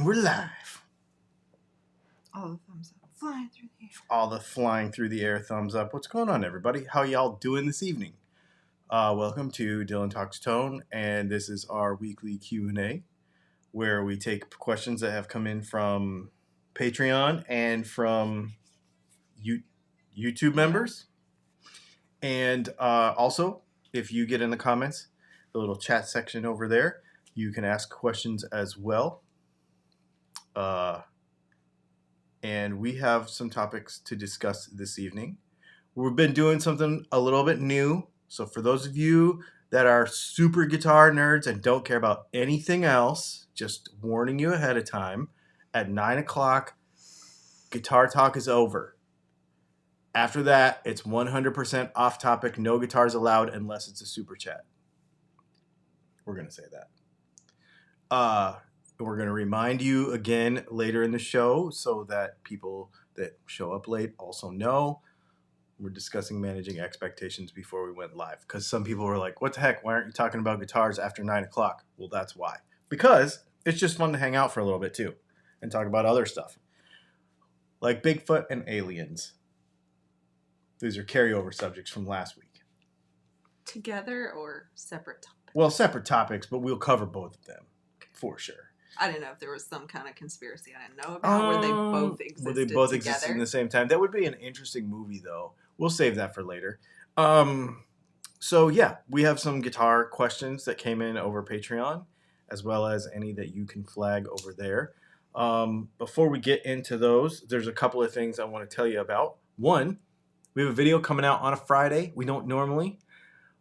And we're live. All the thumbs up. Flying through the air. All the flying through the air thumbs up. What's going on, everybody? How y'all doing this evening? Welcome to Dylan Talks Tone, and this is our weekly Q&A, where we take questions that have come in from Patreon and from YouTube members. And also, if you get in the comments, the little chat section over there, you can ask questions as well. And we have some topics to discuss this evening. We've been doing something a little bit new. So for those of you that are super guitar nerds and don't care about anything else, just warning you ahead of time, at 9 o'clock, Guitar Talk is over. After that, it's 100% off topic, no guitars allowed unless it's a super chat. We're going to say that. We're going to remind you again later in the show so that people that show up late also know. We're discussing managing expectations before we went live. Because some people were like, what the heck? Why aren't you talking about guitars after 9 o'clock? Well, that's why. Because it's just fun to hang out for a little bit too and talk about other stuff. Like Bigfoot and aliens. These are carryover subjects from last week. Together or separate topics? Well, separate topics, but we'll cover both of them for sure. I didn't know if there was some kind of conspiracy I didn't know about where they both existed Where they both together. existed in the same time. That would be an interesting movie, though. We'll save that for later. So, yeah, we have some guitar questions that came in over Patreon, as well as any that you can flag over there. Before we get into those, there's a couple of things I want to tell you about. One, we have a video coming out on a Friday. We don't normally,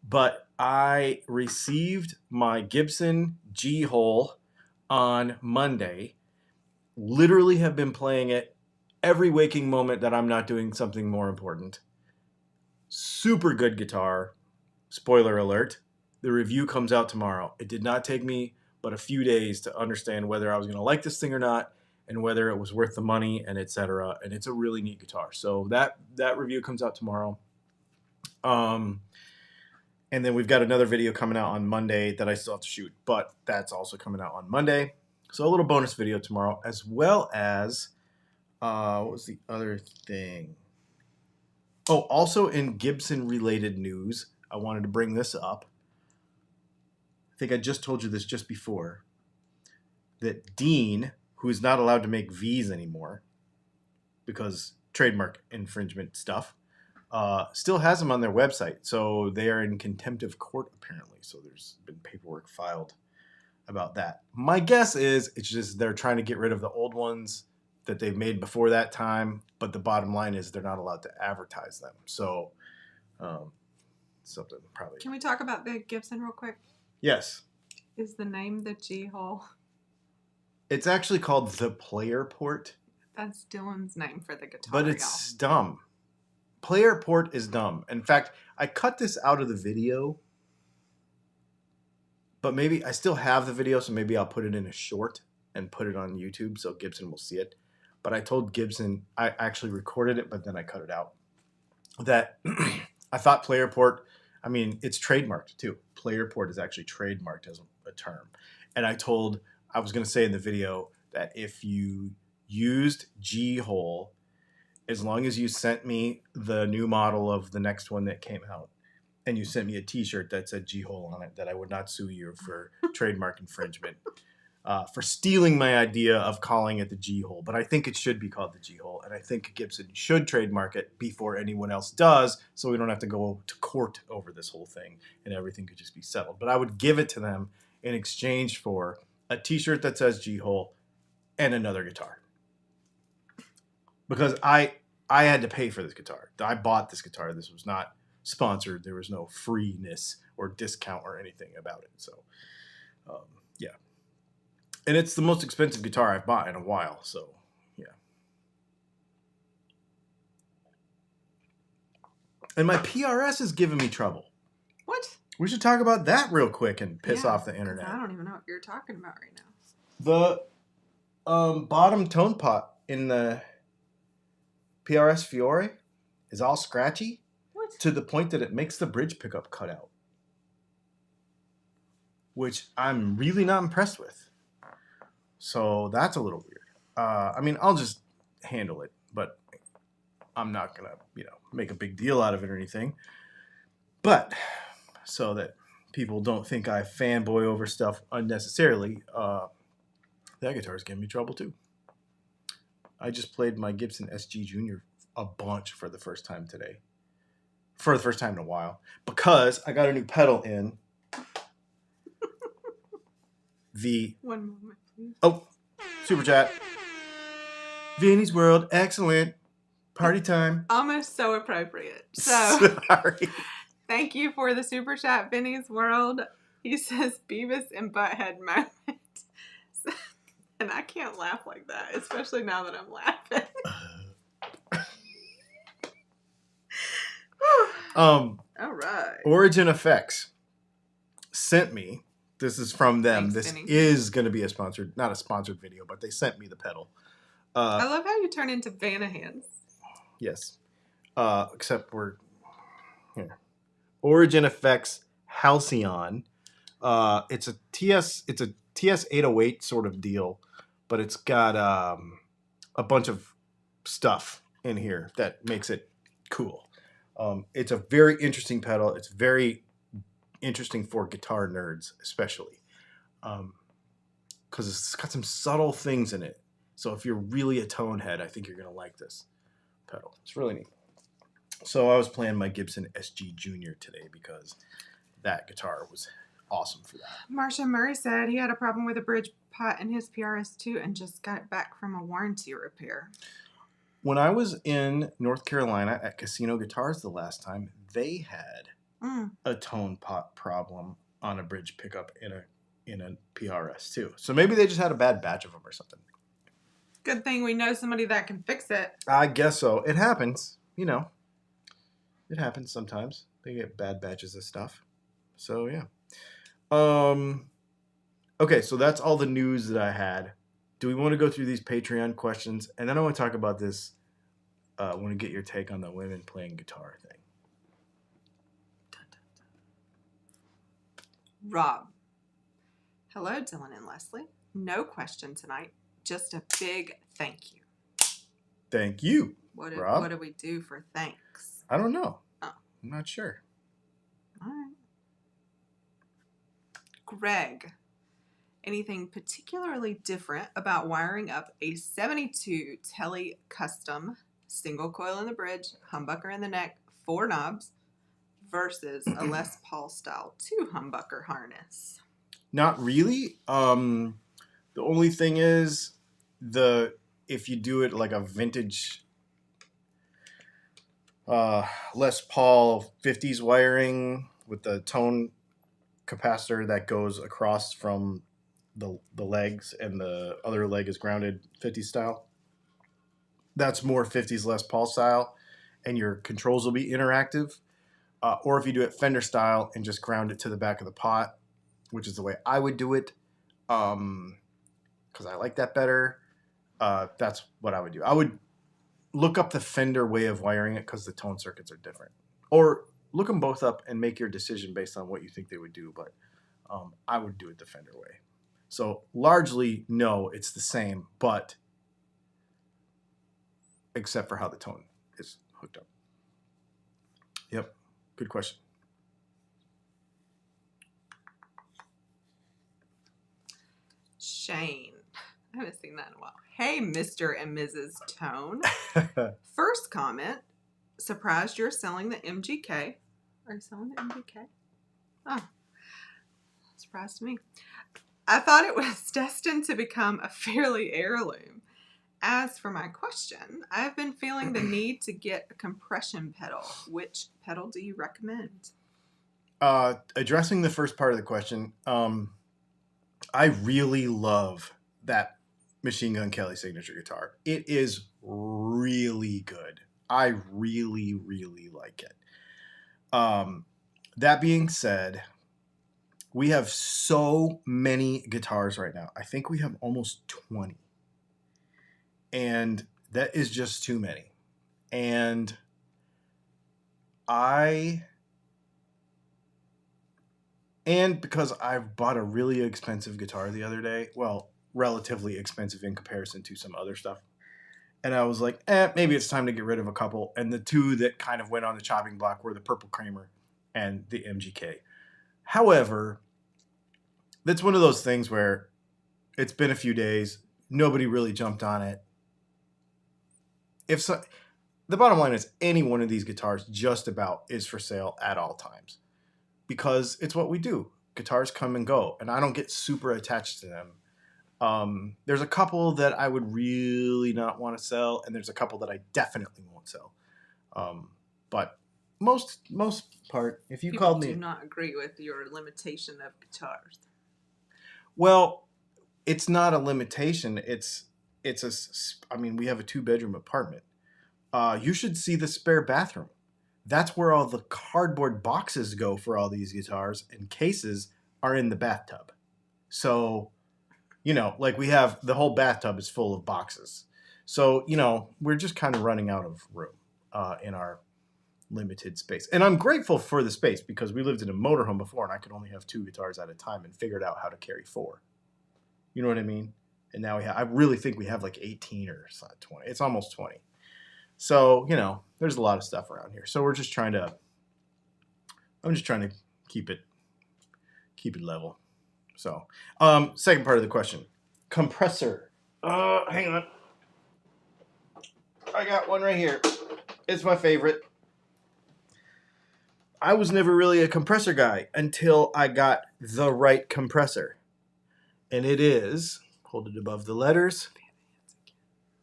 but I received my Gibson G-hole on Monday. Literally have been playing it every waking moment that I'm not doing something more important. Super good guitar. Spoiler alert. The review comes out tomorrow. It did not take me but a few days to understand whether I was going to like this thing or not and whether it was worth the money and etc. And it's a really neat guitar. So that review comes out tomorrow. And then we've got another video coming out on Monday that I still have to shoot, but that's also coming out on Monday. So a little bonus video tomorrow, as well as, what was the other thing? Oh, also in Gibson-related news, I wanted to bring this up. I think I just told you this just before, that Dean, who is not allowed to make Vs anymore because trademark infringement stuff, still has them on their website. So they are in contempt of court, apparently. So there's been paperwork filed about that. My guess is it's just they're trying to get rid of the old ones that they've made before that time. But the bottom line is they're not allowed to advertise them. So something probably. Can we talk about the Gibson real quick? Yes. Is the name the G-hole? It's actually called the Player Port. That's Dylan's name for the guitar. But it's dumb. Player Port is dumb. In fact, I cut this out of the video. But maybe I still have the video, so maybe I'll put it in a short and put it on YouTube so Gibson will see it. But I told Gibson, I actually recorded it, but then I cut it out, that I thought Player Port, I mean, it's trademarked too. Player Port is actually trademarked as a term. And I was going to say in the video that if you used G-hole, as long as you sent me the new model of the next one that came out, and you sent me a t-shirt that said G-hole on it, that I would not sue you for trademark infringement, for stealing my idea of calling it the G-hole. But I think it should be called the G-hole, and I think Gibson should trademark it before anyone else does, so we don't have to go to court over this whole thing, and everything could just be settled. But I would give it to them in exchange for a t-shirt that says G-hole and another guitar. Because I had to pay for this guitar. I bought this guitar. This was not sponsored. There was no freeness or discount or anything about it. So, yeah. And it's the most expensive guitar I've bought in a while. So, yeah. And my PRS is giving me trouble. What? We should talk about that real quick and piss off the internet. I don't even know what you're talking about right now. The bottom tone pot in the PRS Fiore is all scratchy. What? To the point that it makes the bridge pickup cut out. Which I'm really not impressed with. So that's a little weird. I mean, I'll just handle it, but I'm not gonna, make a big deal out of it or anything. But so that people don't think I fanboy over stuff unnecessarily, that guitar's giving me trouble too. I just played my Gibson SG Junior a bunch for the first time today. For the first time in a while. Because I got a new pedal in. One moment, please. Oh, super chat. Vinny's World, excellent. Party time. Almost so appropriate. So, sorry. Thank you for the super chat, Vinny's World. He says Beavis and Butthead moment. And I can't laugh like that, especially now that I'm laughing. All right. Origin Effects sent me. This is from them. Thanks, this Vinny. is going to be not a sponsored video, but they sent me the pedal. I love how you turn into Vanahans. Yes. Except we're here. Origin Effects Halcyon. It's a TS 808 sort of deal, but it's got a bunch of stuff in here that makes it cool. It's a very interesting pedal. It's very interesting for guitar nerds, especially, because it's got some subtle things in it. So if you're really a tone head, I think you're gonna like this pedal. It's really neat. So I was playing my Gibson SG Junior today because that guitar was awesome for that. Marsha Murray said he had a problem with a bridge pot in his PRS2 and just got it back from a warranty repair. When I was in North Carolina at Casino Guitars the last time, they had a tone pot problem on a bridge pickup in a PRS too. So maybe they just had a bad batch of them or something. Good thing we know somebody that can fix it. I guess so. It happens, It happens sometimes. They get bad batches of stuff. So yeah. Okay, so that's all the news that I had. Do we want to go through these Patreon questions? And then I want to talk about this. I want to get your take on the women playing guitar thing. Rob. Hello, Dylan and Leslie. No question tonight. Just a big thank you. Thank you, Rob. What do we do for thanks? I don't know. Oh. I'm not sure. All right. Greg. Anything particularly different about wiring up a 72 Tele Custom single coil in the bridge, humbucker in the neck, 4 knobs versus a Les Paul style 2 humbucker harness? Not really. The only thing is if you do it like a vintage Les Paul 50s wiring with the tone capacitor that goes across from the legs and the other leg is grounded 50s style. That's more 50s Les Paul style, and your controls will be interactive. Or if you do it Fender style and just ground it to the back of the pot, which is the way I would do it, because I like that better. That's what I would do. I would look up the Fender way of wiring it because the tone circuits are different. Or look them both up and make your decision based on what you think they would do. But I would do it the Fender way. So largely, no, it's the same, but except for how the tone is hooked up. Yep, good question. Shane. I haven't seen that in a while. Hey, Mr. and Mrs. Tone. First comment, surprised you're selling the MGK. Are you selling the MGK? Oh, surprise to me. I thought it was destined to become a fairly heirloom. As for my question, I've been feeling the need to get a compression pedal. Which pedal do you recommend? Addressing the first part of the question, I really love that Machine Gun Kelly signature guitar. It is really good. I really, really like it. That being said, we have so many guitars right now. I think we have almost 20. And that is just too many. And because I bought a really expensive guitar the other day, well, relatively expensive in comparison to some other stuff. And I was like, maybe it's time to get rid of a couple. And the two that kind of went on the chopping block were the Purple Kramer and the MGK. However, that's one of those things where it's been a few days. Nobody really jumped on it. The bottom line is any one of these guitars just about is for sale at all times because it's what we do. Guitars come and go, and I don't get super attached to them. There's a couple that I would really not want to sell, and there's a couple that I definitely won't sell. But most part, if you People called me, do not agree with your limitation of guitars. well, it's not a limitation. I mean, we have a 2-bedroom apartment. You should see the spare bathroom. That's where all the cardboard boxes go for all these guitars, and cases are in the bathtub. So, like we have the whole bathtub is full of boxes. So, we're just kind of running out of room in our limited space. And I'm grateful for the space because we lived in a motorhome before and I could only have 2 guitars at a time and figured out how to carry 4. You know what I mean? And now I really think we have like 18 or 20. It's almost 20. So, there's a lot of stuff around here. So I'm just trying to keep it level. So, second part of the question. Compressor. Hang on. I got one right here. It's my favorite. I was never really a compressor guy until I got the right compressor. And it is, hold it above the letters,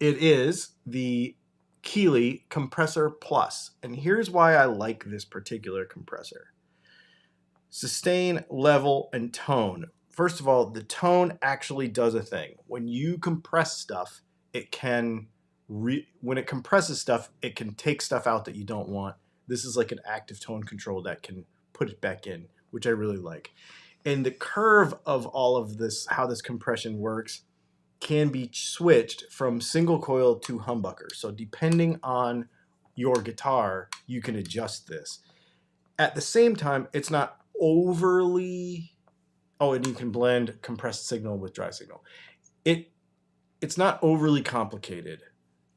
it is the Keeley Compressor Plus. And here's why I like this particular compressor. Sustain, level, and tone. First of all, the tone actually does a thing. When you compress stuff, it can, when it compresses stuff, it can take stuff out that you don't want. This is like an active tone control that can put it back in, which I really like. And the curve of all of this, how this compression works, can be switched from single coil to humbucker. So depending on your guitar, you can adjust this. At the same time, it's not overly... Oh, and you can blend compressed signal with dry signal. It's not overly complicated.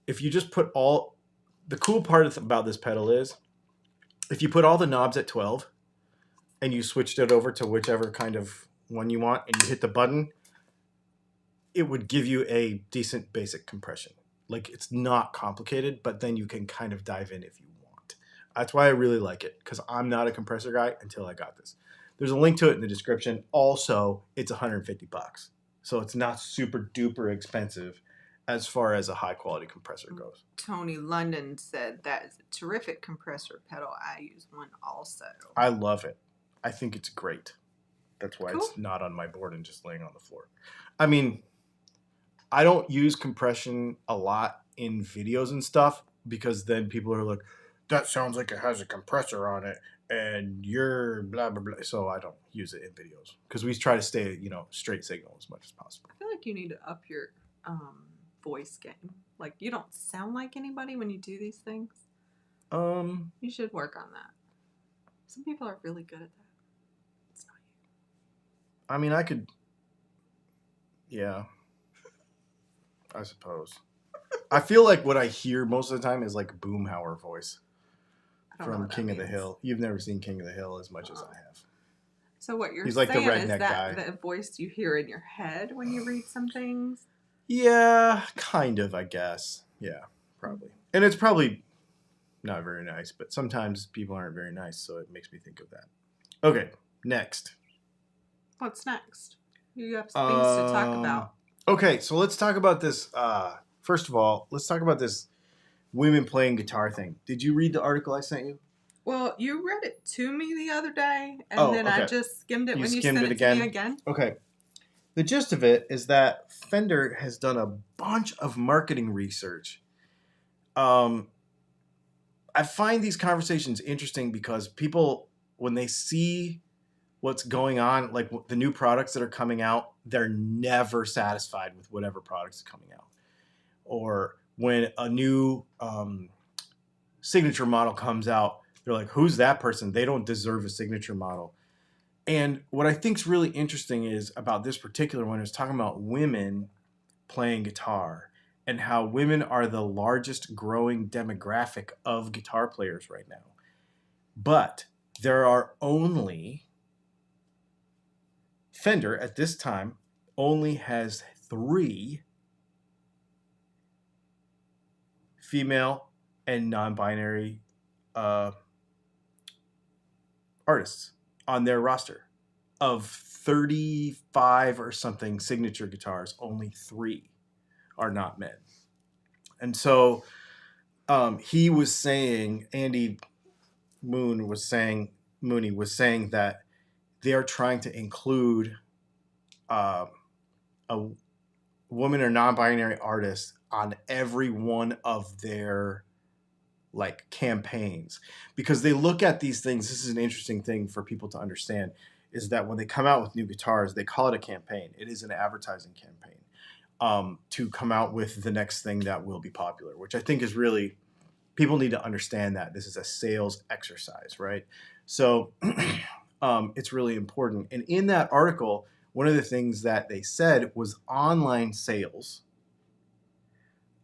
If you just put all... The cool part about this pedal is, if you put all the knobs at 12 and you switched it over to whichever kind of one you want and you hit the button, it would give you a decent basic compression. Like, it's not complicated, but then you can kind of dive in if you want. That's why I really like it, because I'm not a compressor guy until I got this. There's a link to it in the description. Also, it's $150. So it's not super duper expensive as far as a high quality compressor goes. Tony London said that is a terrific compressor pedal. I use one also. I love it. I think it's great. That's why It's not on my board and just laying on the floor. I mean, I don't use compression a lot in videos and stuff because then people are like, that sounds like it has a compressor on it and you're blah, blah, blah. So I don't use it in videos because we try to stay, straight signal as much as possible. I feel like you need to up your voice game. Like, you don't sound like anybody when you do these things. You should work on that. Some people are really good at that. It's not you. I mean, I could, yeah, I suppose. I feel like what I hear most of the time is like Boomhauer voice from King of the Hill. You've never seen King of the Hill as much as I have. So what you're He's like saying the redneck is that guy. the voice you hear in your head when you read some things? Yeah, kind of, I guess. Yeah, probably. And it's probably not very nice, but sometimes people aren't very nice, so it makes me think of that. Okay, next. What's next? You have things to talk about. Okay, so let's talk about this. First of all, let's talk about this women playing guitar thing. Did you read the article I sent you? Well, you read it to me the other day, and then I just skimmed it when you sent it to me again. Okay. The gist of it is that Fender has done a bunch of marketing research. I find these conversations interesting because people, when they see what's going on, like the new products that are coming out, they're never satisfied with whatever products are coming out. Or when a new signature model comes out, they're like, who's that person? They don't deserve a signature model. And what I think is really interesting is about this particular one is talking about women playing guitar and how women are the largest growing demographic of guitar players right now. But there are only, Fender at this time only has 3 female and non-binary artists on their roster. Of 35 or something signature guitars, only 3 are not men. And so he was saying, Andy Mooney was saying that they are trying to include a woman or non-binary artist on every one of their like campaigns, because they look at these things. This is an interesting thing for people to understand, is that when they come out with new guitars, they call it a campaign. It is an advertising campaign to come out with the next thing that will be popular, which I think is really, people need to understand that this is a sales exercise, right? So it's really important. And in that article, one of the things that they said was online sales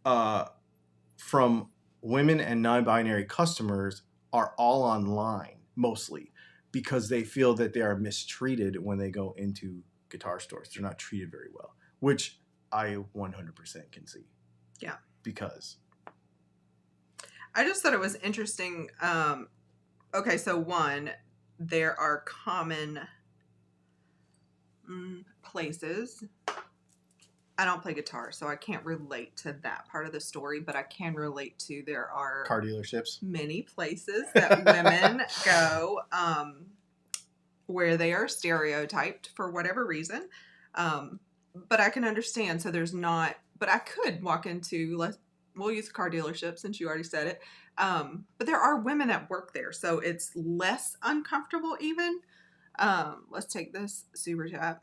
from women and non-binary customers are all online mostly, because they feel that they are mistreated when they go into guitar stores. They're not treated very well, which I 100% can see. Yeah. Because I just thought it was interesting. Okay, so one, there are common places. I don't play guitar, so I can't relate to that part of the story, but I can relate to there are car dealerships, many places that women go where they are stereotyped for whatever reason. But I can understand. So there's not, but I could walk into, we'll use a car dealership since you already said it. But there are women that work there, so it's less uncomfortable even. Let's take this super chat.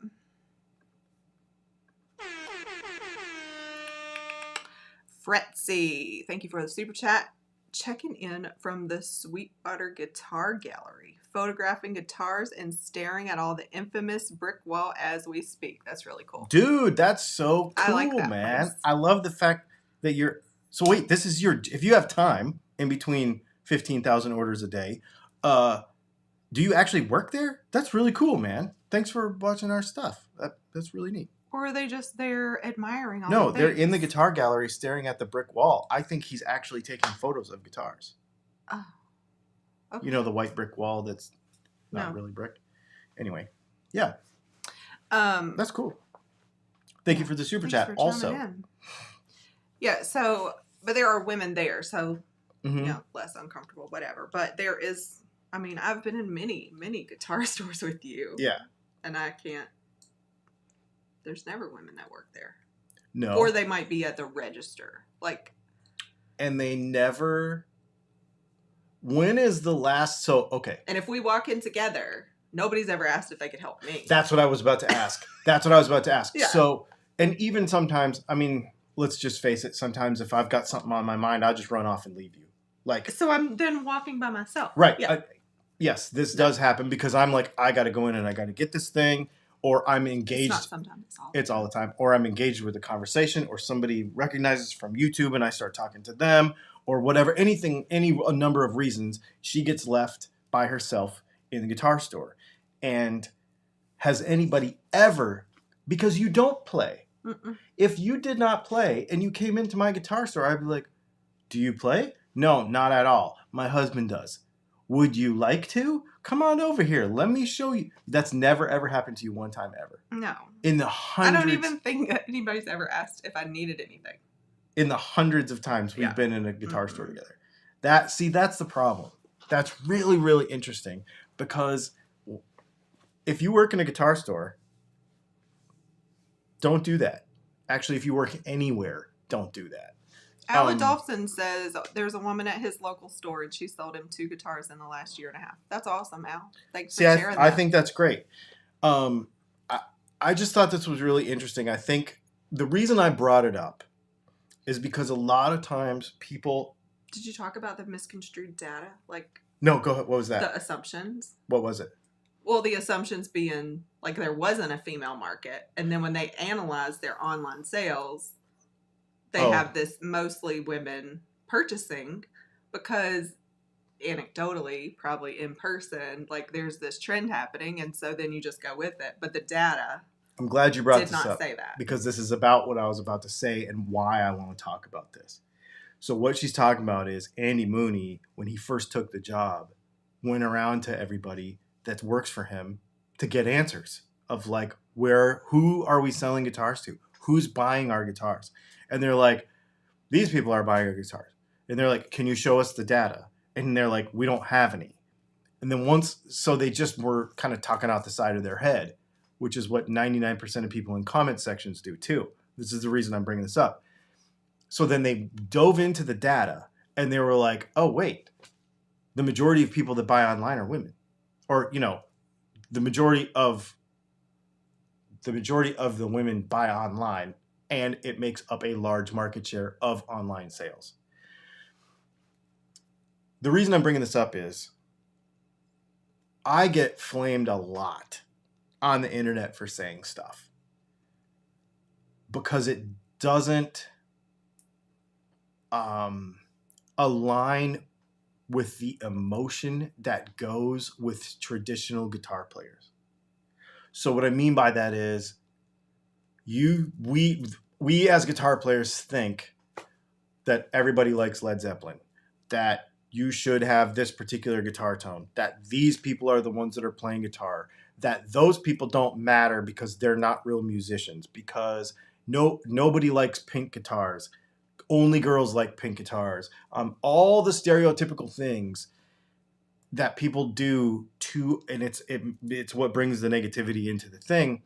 Fretzy, thank you for the super chat. Checking in from the Sweetwater Guitar Gallery, photographing guitars and staring at all the infamous brick wall as we speak. That's really cool. Dude, that's so cool, I like that man. place. I love the fact that you're, so wait, this is your, if you have time in between 15,000 orders a day, do you actually work there? That's really cool, man. Thanks for watching our stuff. That's really neat. Or are they just there admiring all No, the they're things? in the guitar gallery staring at the brick wall. I think he's actually taking photos of guitars. Oh. Okay. You know, the white brick wall that's not really brick. Anyway, yeah. That's cool. Thank you for the super chat also. Yeah, so, but there are women there, so, you know, less uncomfortable, whatever. But there is, I mean, I've been in many, many guitar stores with you. Yeah. And I can't, there's never women that work there. No. Or they might be at the register. Like. And they never, when is the last, so, okay. And if we walk in together, nobody's ever asked if they could help me. That's what I was about to ask. That's what I was about to ask. Yeah. So, and even sometimes, I mean, let's just face it, sometimes if I've got something on my mind, I'll just run off and leave you. Like. So I'm then walking by myself. Right. Yeah. Yes, this does happen because I'm like, I got to go in and I got to get this thing, or I'm engaged. It's not sometimes, it's all the time. Or I'm engaged with a conversation, or somebody recognizes from YouTube and I start talking to them, or whatever, a number of reasons. She gets left by herself in the guitar store. And has anybody ever, because you don't play. Mm-mm. If you did not play and you came into my guitar store, I'd be like, do you play? No, not at all. My husband does. Would you like to? Come on over here. Let me show you. That's never, ever happened to you one time ever. No. In the hundreds. I don't even think anybody's ever asked if I needed anything. In the hundreds of times we've been in a guitar store together. That's the problem. That's really, really interesting, because if you work in a guitar store, don't do that. Actually, if you work anywhere, don't do that. Alan Dolphin says there's a woman at his local store and she sold him 2 guitars in the last year and a half. That's awesome, Al. Thanks for sharing that. I think that's great. I just thought this was really interesting. I think the reason I brought it up is because a lot of times people... Did you talk about the misconstrued data? Like... No, go ahead. What was that? The assumptions. What was it? Well, the assumptions being like there wasn't a female market, and then when they analyzed their online sales, they Oh, have this mostly women purchasing because anecdotally, probably in person, like there's this trend happening, and so then you just go with it. But the data I'm glad you brought did this not up say that. because this is about what I was about to say and why I want to talk about this. So what she's talking about is Andy Mooney, when he first took the job, went around to everybody that works for him to get answers of like who are we selling guitars to? Who's buying our guitars? And they're like, these people are buying our guitars. And they're like, can you show us the data? And they're like, we don't have any. And then so they just were kind of talking out the side of their head, which is what 99% of people in comment sections do too. This is the reason I'm bringing this up. So then they dove into the data and they were like, oh, wait, the majority of people that buy online are women. Or, the majority of the women buy online, and it makes up a large market share of online sales. The reason I'm bringing this up is I get flamed a lot on the internet for saying stuff because it doesn't align with the emotion that goes with traditional guitar players. So what I mean by that is we as guitar players think that everybody likes Led Zeppelin, that you should have this particular guitar tone, that these people are the ones that are playing guitar, that those people don't matter because they're not real musicians, because nobody likes pink guitars. Only girls like pink guitars. All the stereotypical things that people do and it's what brings the negativity into the thing.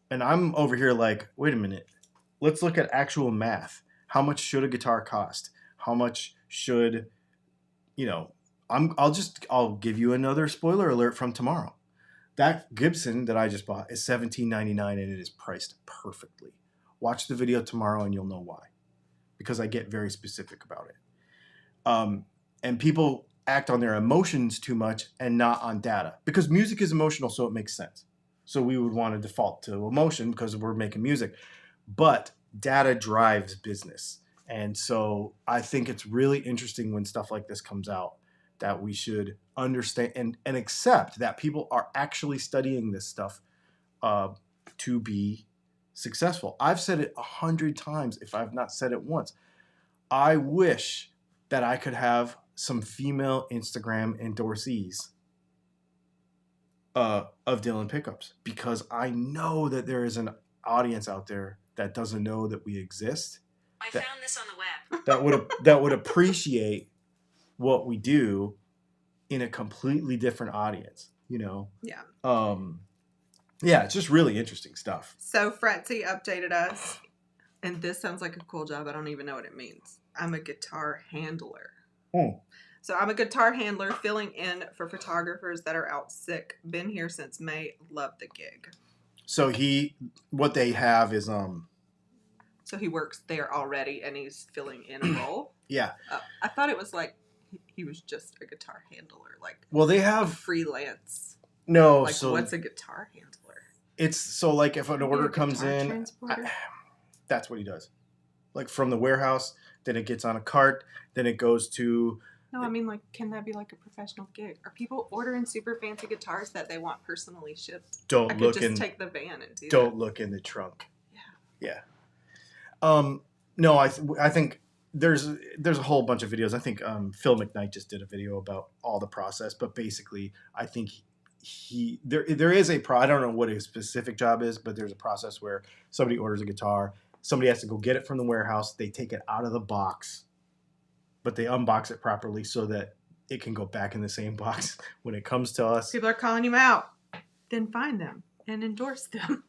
And I'm over here like, wait a minute, let's look at actual math. How much should a guitar cost? How much should, I'll give you another spoiler alert from tomorrow. That Gibson that I just bought is $17.99 and it is priced perfectly. Watch the video tomorrow and you'll know why. Because I get very specific about it. And people act on their emotions too much and not on data. Because music is emotional, so it makes sense. So we would want to default to emotion because we're making music. But data drives business. And so I think it's really interesting when stuff like this comes out that we should understand and accept that people are actually studying this stuff to be successful. I've said it 100 times if I've not said it once. I wish that I could have some female Instagram endorsees of Dylan pickups because I know that there is an audience out there that doesn't know that we exist. I found this on the web. That would appreciate what we do in a completely different audience, Yeah. Yeah, it's just really interesting stuff. So Fretzy updated us, and this sounds like a cool job. I don't even know what it means. I'm a guitar handler. So I'm a guitar handler filling in for photographers that are out sick. Been here since May. Love the gig. So what they have is So he works there already, and he's filling in a role. Yeah. I thought it was like he was just a guitar handler, like. Well, they have freelance. No, like so what's a guitar handler? It's so like if an order comes in, that's what he does. Like from the warehouse, then it gets on a cart, then it goes to. No, I mean like, can that be like a professional gig? Are people ordering super fancy guitars that they want personally shipped? I could just take the van and do that. Don't look in the trunk. Yeah. No, I think there's a whole bunch of videos. I think Phil McKnight just did a video about all the process, but basically, I think there is I don't know what his specific job is, but there's a process where somebody orders a guitar, somebody has to go get it from the warehouse, they take it out of the box, but they unbox it properly so that it can go back in the same box when it comes to us. People are calling you out. Then find them and endorse them.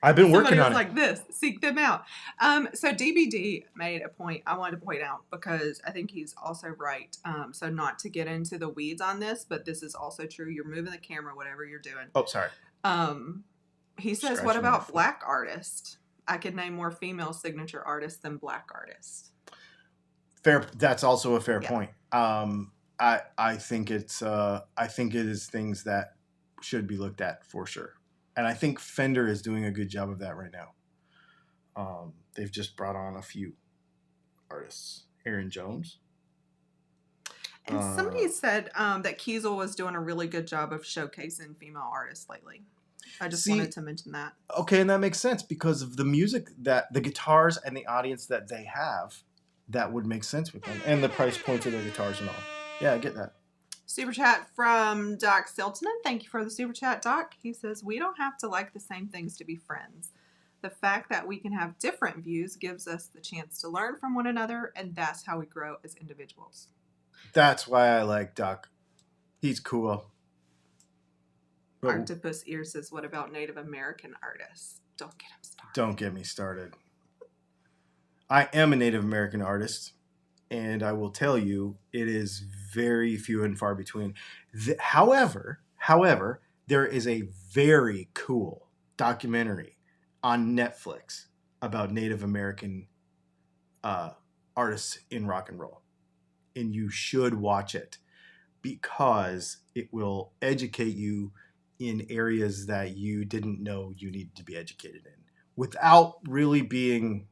I've been working on it. Like this. Seek them out. So DBD made a point I wanted to point out because I think he's also right. So not to get into the weeds on this, but this is also true. You're moving the camera, whatever you're doing. Oh, sorry. He says, what about black artists? I could name more female signature artists than black artists. Fair. That's also a fair point. I think it is things that should be looked at for sure. And I think Fender is doing a good job of that right now. They've just brought on a few artists. Aaron Jones. And somebody said that Kiesel was doing a really good job of showcasing female artists lately. I just wanted to mention that. Okay, and that makes sense because of the music that the guitars and the audience that they have, that would make sense with them. And the price points of their guitars and all. Yeah, I get that. Super chat from Doc Siltonen. Thank you for the super chat, Doc. He says, we don't have to like the same things to be friends. The fact that we can have different views gives us the chance to learn from one another, and that's how we grow as individuals. That's why I like Doc. He's cool. Octopus Ear says, what about Native American artists? Don't get him started. Don't get me started. I am a Native American artist, and I will tell you, it is very few and far between. However, there is a very cool documentary on Netflix about Native American artists in rock and roll. And you should watch it because it will educate you in areas that you didn't know you needed to be educated in without really being,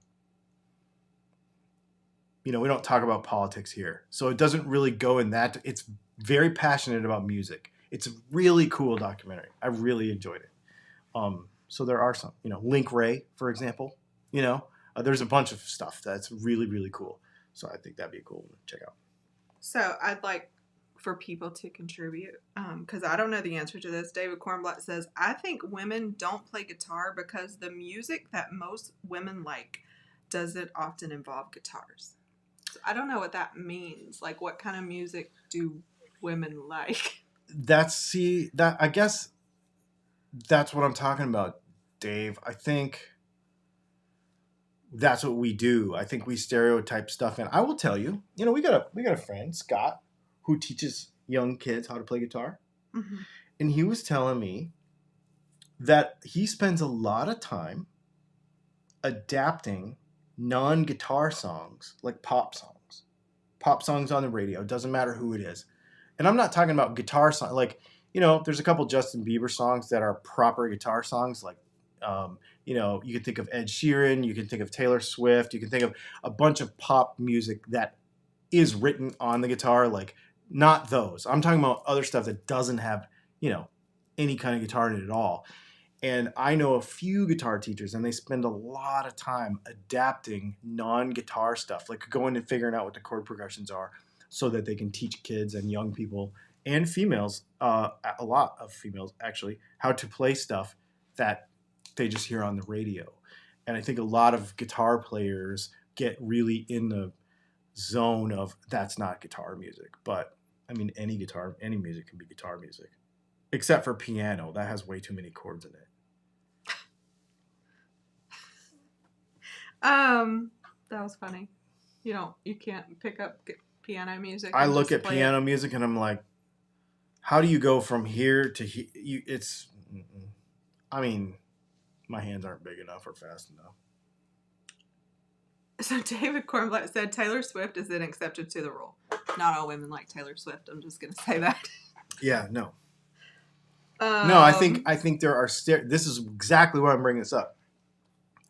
we don't talk about politics here. So it doesn't really go in that. It's very passionate about music. It's a really cool documentary. I really enjoyed it. So there are some, Link Ray, for example, there's a bunch of stuff that's really, really cool. So I think that'd be a cool one to check out. So I'd like for people to contribute because I don't know the answer to this. David Kornblatt says, I think women don't play guitar because the music that most women like doesn't often involve guitars. So I don't know what that means. Like, what kind of music do women like? I guess that's what I'm talking about, Dave. I think that's what we do. I think we stereotype stuff. And I will tell you, we got a friend, Scott, who teaches young kids how to play guitar. Mm-hmm. And he was telling me that he spends a lot of time adapting non-guitar songs, like pop songs on the radio. It doesn't matter who it is. And I'm not talking about guitar songs. Like, there's a couple Justin Bieber songs that are proper guitar songs, like, you can think of Ed Sheeran, you can think of Taylor Swift, you can think of a bunch of pop music that is written on the guitar, like not those. I'm talking about other stuff that doesn't have, any kind of guitar in it at all. And I know a few guitar teachers, and they spend a lot of time adapting non-guitar stuff, like going and figuring out what the chord progressions are so that they can teach kids and young people and females, a lot of females actually, how to play stuff that they just hear on the radio. And I think a lot of guitar players get really in the zone of that's not guitar music. But I mean, any music can be guitar music, except for piano. That has way too many chords in it. That was funny. You can't pick up piano music. I look at piano music and I'm like, how do you go from here to here? My hands aren't big enough or fast enough. So David Kornblatt said Taylor Swift is an exception to the rule. Not all women like Taylor Swift. I'm just going to say that. Yeah, no. No, I think there are... This is exactly why I'm bringing this up.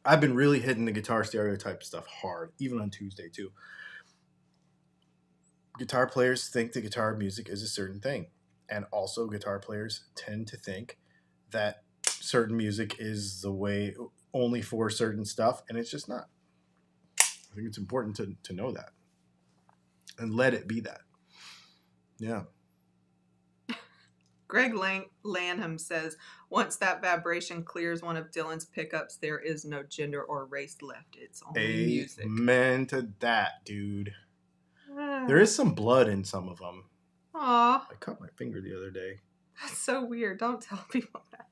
I've been really hitting the guitar stereotype stuff hard, even on Tuesday, too. Guitar players think the guitar music is a certain thing. And also guitar players tend to think that certain music is the way only for certain stuff, and it's just not. I think it's important to know that and let it be that. Yeah. Greg Lanham says, once that vibration clears one of Dylan's pickups, there is no gender or race left. It's only music. Amen to that, dude. There is some blood in some of them. Aw. I cut my finger the other day. That's so weird. Don't tell people that.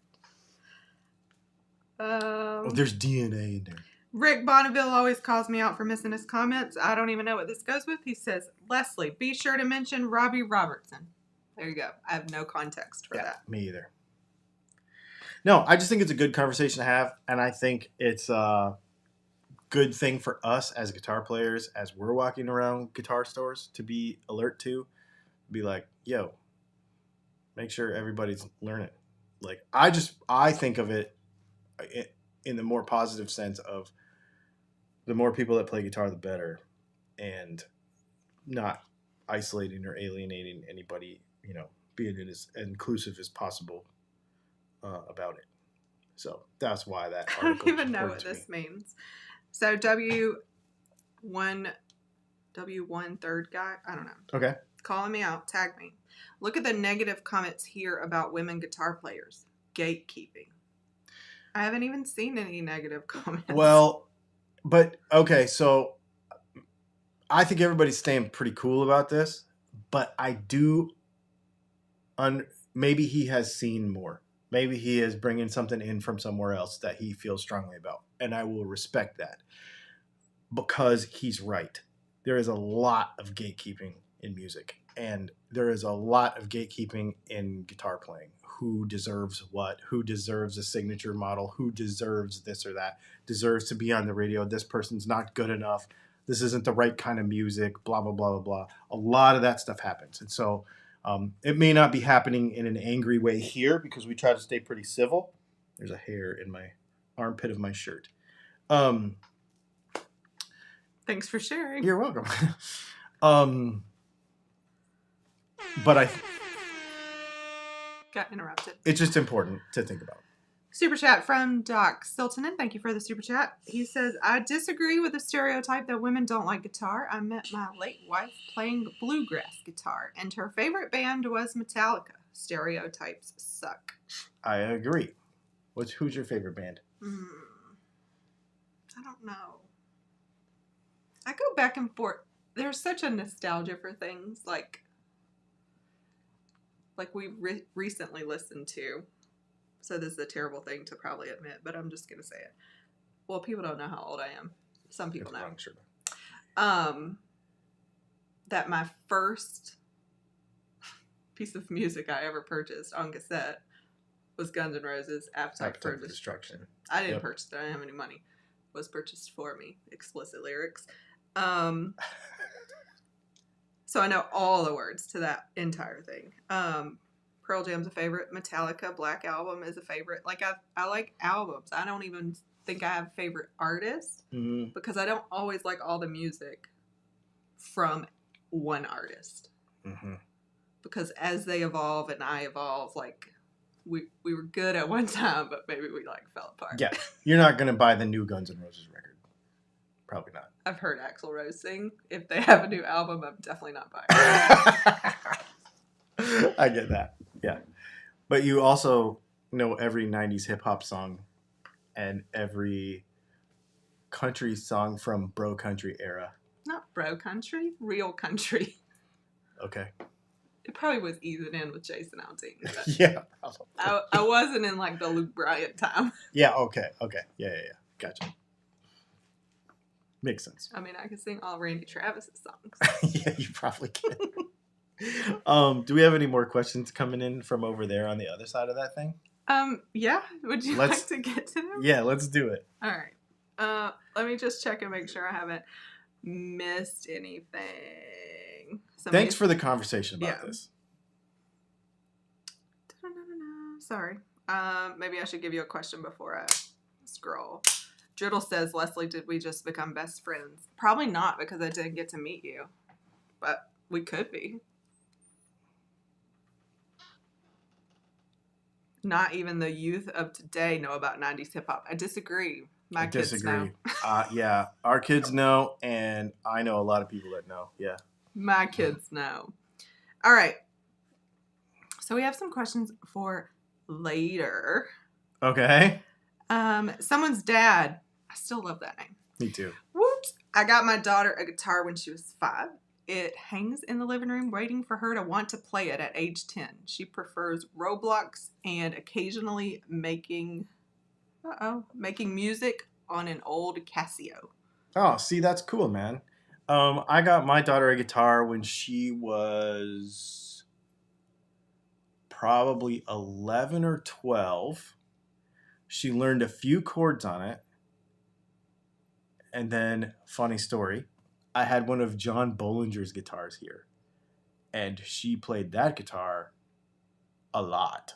There's DNA in there. Rick Bonneville always calls me out for missing his comments. I don't even know what this goes with. He says, Leslie, be sure to mention Robbie Robertson. There you go. I have no context for that. Me either. No, I just think it's a good conversation to have, and I think it's a good thing for us as guitar players, as we're walking around guitar stores, to be alert to. Be like, yo, make sure everybody's learning. Like I think of it in the more positive sense of the more people that play guitar, the better, and not isolating or alienating anybody. Being as inclusive as possible about it. So that's why that I article don't was even know important what to this me. means. So W1 third guy, I don't know. Okay. Calling me out, tag me. Look at the negative comments here about women guitar players. Gatekeeping. I haven't even seen any negative comments. Well, but okay, so I think everybody's staying pretty cool about this, but I do. Maybe he has seen more. Maybe he is bringing something in from somewhere else that he feels strongly about, and I will respect that because he's right. There is a lot of gatekeeping in music, and there is a lot of gatekeeping in guitar playing. Who deserves what? Who deserves a signature model? Who deserves this or that? Deserves to be on the radio? This person's not good enough. This isn't the right kind of music. Blah, blah, blah, blah, blah. A lot of that stuff happens. And so it may not be happening in an angry way here because we try to stay pretty civil. There's a hair in my armpit of my shirt. Thanks for sharing. You're welcome. But I Got interrupted. it's just important to think about. Super chat from Doc Siltonen. Thank you for the super chat. He says, I disagree with the stereotype that women don't like guitar. I met my late wife playing bluegrass guitar, and her favorite band was Metallica. Stereotypes suck. I agree. Who's your favorite band? I don't know. I go back and forth. There's such a nostalgia for things like we recently listened to. So this is a terrible thing to probably admit, but I'm just gonna say it. Well, people don't know how old I am. Some people know. Sure. That my first piece of music I ever purchased on cassette was Guns N' Roses' Appetite for Destruction. I didn't purchase it. I didn't have any money. It was purchased for me. Explicit lyrics. So I know all the words to that entire thing. Pearl Jam's a favorite. Metallica Black Album is a favorite. Like I like albums. I don't even think I have a favorite artist because I don't always like all the music from one artist. Because as they evolve and I evolve, like we were good at one time, but maybe we like fell apart. Yeah, you're not gonna buy the new Guns N' Roses record. Probably not. I've heard Axl Rose sing. If they have a new album, I'm definitely not buying it. I get that. Yeah. But you also know every 90s hip hop song and every country song from bro country era. Not bro country, real country. Okay. It probably was easing in with Jason Aldean. Yeah, probably. I wasn't in like the Luke Bryan time. Yeah, okay. Yeah. Gotcha. Makes sense. I mean, I can sing all Randy Travis's songs. Yeah, you probably can. Do we have any more questions coming in from over there on the other side of that thing? Yeah. Would you like to get to them? Yeah, let's do it. All right. Let me just check and make sure I haven't missed anything. Thanks for the conversation about this. Sorry. Maybe I should give you a question before I scroll. Driddle says, Leslie, did we just become best friends? Probably not, because I didn't get to meet you. But we could be. Not even the youth of today know about 90s hip-hop. I disagree. My kids know. Yeah, our kids know, and I know a lot of people that know. Yeah. My kids know. All right. So we have some questions for later. Okay. Someone's dad. I still love that name. Me too. Whoops. I got my daughter a guitar when she was 5. It hangs in the living room waiting for her to want to play it at age 10. She prefers Roblox and occasionally making music on an old Casio. Oh, see, that's cool, man. I got my daughter a guitar when she was probably 11 or 12. She learned a few chords on it. And then, funny story, I had one of John Bollinger's guitars here. And she played that guitar a lot.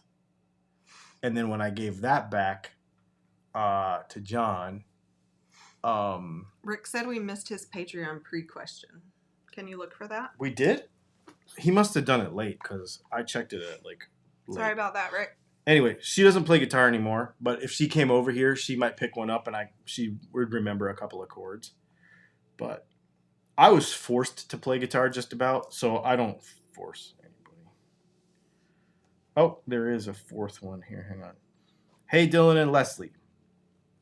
And then when I gave that back to John, Rick said we missed his Patreon pre-question. Can you look for that? we did. He must have done it late because I checked it at like. Late. Sorry about that, Rick. Anyway, she doesn't play guitar anymore, but if she came over here, she might pick one up, and she would remember a couple of chords. But I was forced to play guitar just about, so I don't force anybody. Oh, there is a fourth one here. Hang on. Hey, Dylan and Leslie.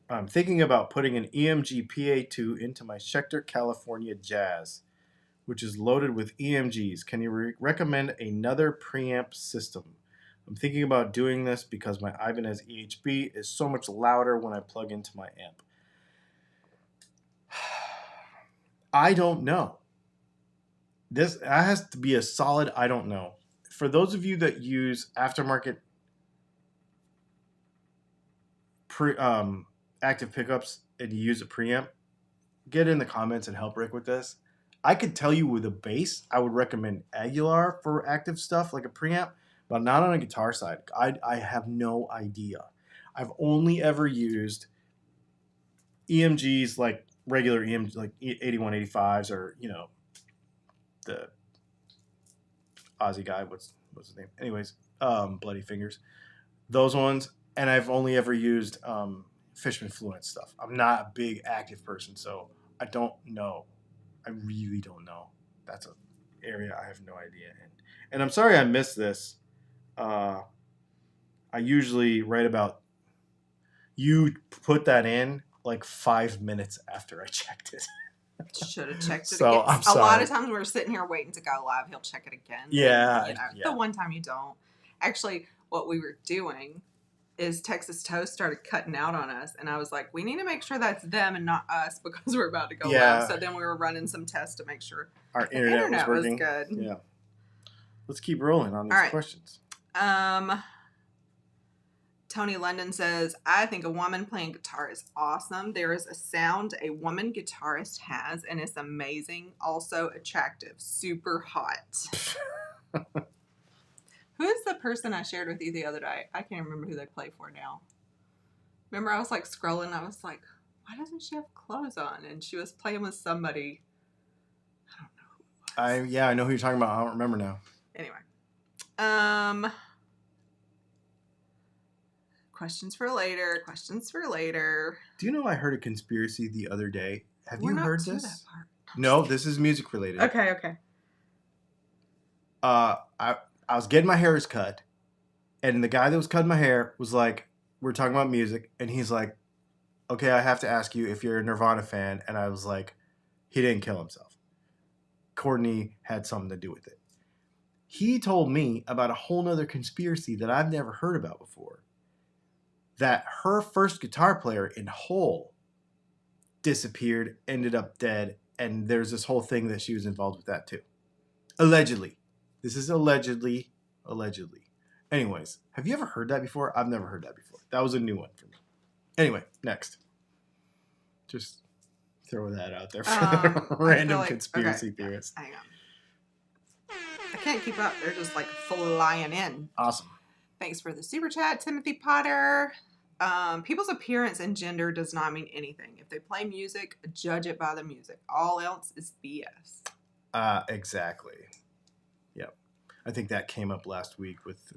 I'm thinking about putting an EMG PA2 into my Schecter California Jazz, which is loaded with EMGs. Can you recommend another preamp system? I'm thinking about doing this because my Ibanez EHB is so much louder when I plug into my amp. I don't know. This has to be a solid I don't know. For those of you that use aftermarket active pickups and you use a preamp, get in the comments and help Rick with this. I could tell you with a bass, I would recommend Aguilar for active stuff like a preamp, but not on a guitar side. I have no idea. I've only ever used EMGs like regular EMGs, like 8185s or, you know, the Aussie guy, what's his name? Anyways, Bloody Fingers. Those ones. And I've only ever used Fishman Fluent stuff. I'm not a big active person, so I don't know. I really don't know. That's an area I have no idea in. And I'm sorry I missed this. I usually write about, you put that in like 5 minutes after I checked it. Should have checked it So, again. I'm sorry. A lot of times we're sitting here waiting to go live. He'll check it again. Yeah. And, the one time you don't. Actually, what we were doing is Texas Toast started cutting out on us. And I was like, we need to make sure that's them and not us because we're about to go live. So then we were running some tests to make sure our internet was working. Was good. Yeah. Let's keep rolling on these questions. Tony London says, I think a woman playing guitar is awesome. There is a sound a woman guitarist has, and it's amazing. Also attractive. Super hot. Who is the person I shared with you the other day? I can't remember who they play for now. Remember, I was like scrolling. I was like, why doesn't she have clothes on? And she was playing with somebody. I don't know who it was. I know who you're talking about. I don't remember now. Anyway. Questions for later. Do you know I heard a conspiracy the other day? Have you heard this? That part. No, this is music related. Okay. I was getting my hairs cut, and the guy that was cutting my hair was like, we're talking about music, and he's like, okay, I have to ask you if you're a Nirvana fan, and I was like, he didn't kill himself. Courtney had something to do with it. He told me about a whole nother conspiracy that I've never heard about before. That her first guitar player in Hole disappeared, ended up dead, and there's this whole thing that she was involved with that too. Allegedly. This is allegedly. Anyways, have you ever heard that before? I've never heard that before. That was a new one for me. Anyway, next. Just throw that out there for random conspiracy theorists. Hang on. I can't keep up. They're just like flying in. Awesome. Thanks for the super chat, Timothy Potter. People's appearance and gender does not mean anything. If they play music, judge it by the music. All else is BS. Exactly. Yep. I think that came up last week with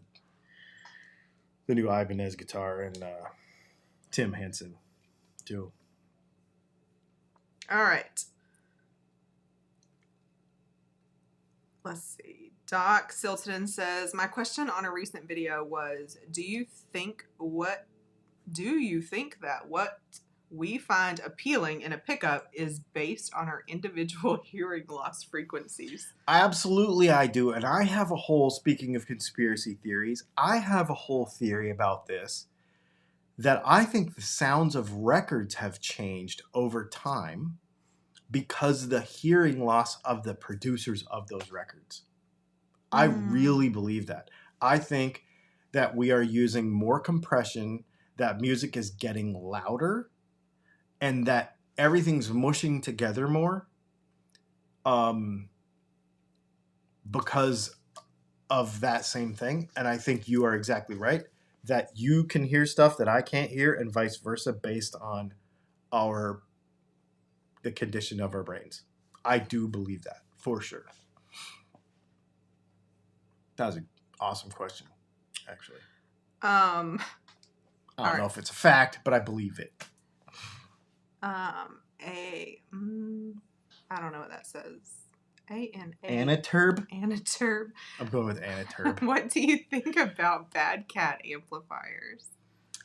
the new Ibanez guitar and Tim Henson too. All right. Let's see. Doc Silton says, my question on a recent video was, do you think that what we find appealing in a pickup is based on our individual hearing loss frequencies? Absolutely I do. And I have a whole, speaking of conspiracy theories, I have a whole theory about this, that I think the sounds of records have changed over time because of the hearing loss of the producers of those records. I really believe that. I think that we are using more compression, that music is getting louder, and that everything's mushing together more because of that same thing. And I think you are exactly right. that you can hear stuff that I can't hear, and vice versa, based on the condition of our brains. I do believe that for sure. That was an awesome question, actually. I don't know if it's a fact, but I believe it. I don't know what that says. Anaturb? Anaturb. I'm going with anaturb. What do you think about Bad Cat amplifiers?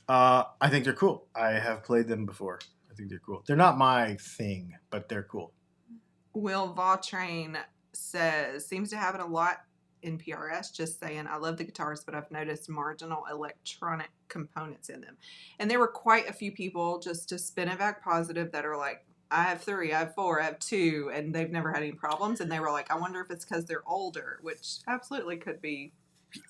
I think they're cool. I have played them before. I think they're cool. They're not my thing, but they're cool. Will Vautrain says, seems to happen a lot in PRS, just saying, I love the guitars, but I've noticed marginal electronic components in them. And there were quite a few people, just to spin it back positive, that are like, I have 3, I have 4, I have 2, and they've never had any problems. And they were like, I wonder if it's because they're older, which absolutely could be.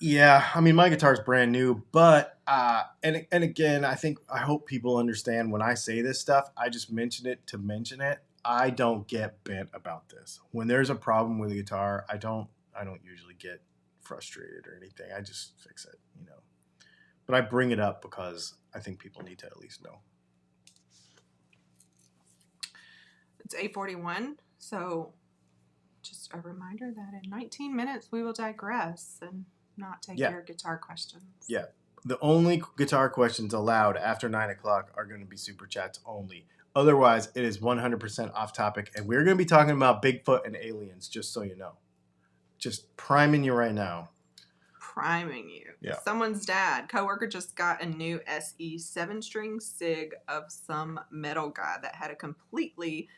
Yeah, I mean, my guitar's brand new, but and again, I hope people understand when I say this stuff, I just mention it to mention it. I don't get bent about this. When there's a problem with a guitar, I don't usually get frustrated or anything. I just fix it, you know. But I bring it up because I think people need to at least know. It's 8:41, so just a reminder that in 19 minutes we will digress and not take your guitar questions. Yeah. The only guitar questions allowed after 9 o'clock are going to be super chats only. Otherwise, it is 100% off topic, and we're going to be talking about Bigfoot and aliens, just so you know. Just priming you right now. Priming you. Yeah. Someone's dad, coworker, just got a new SE 7-string SIG of some metal guy that had a completely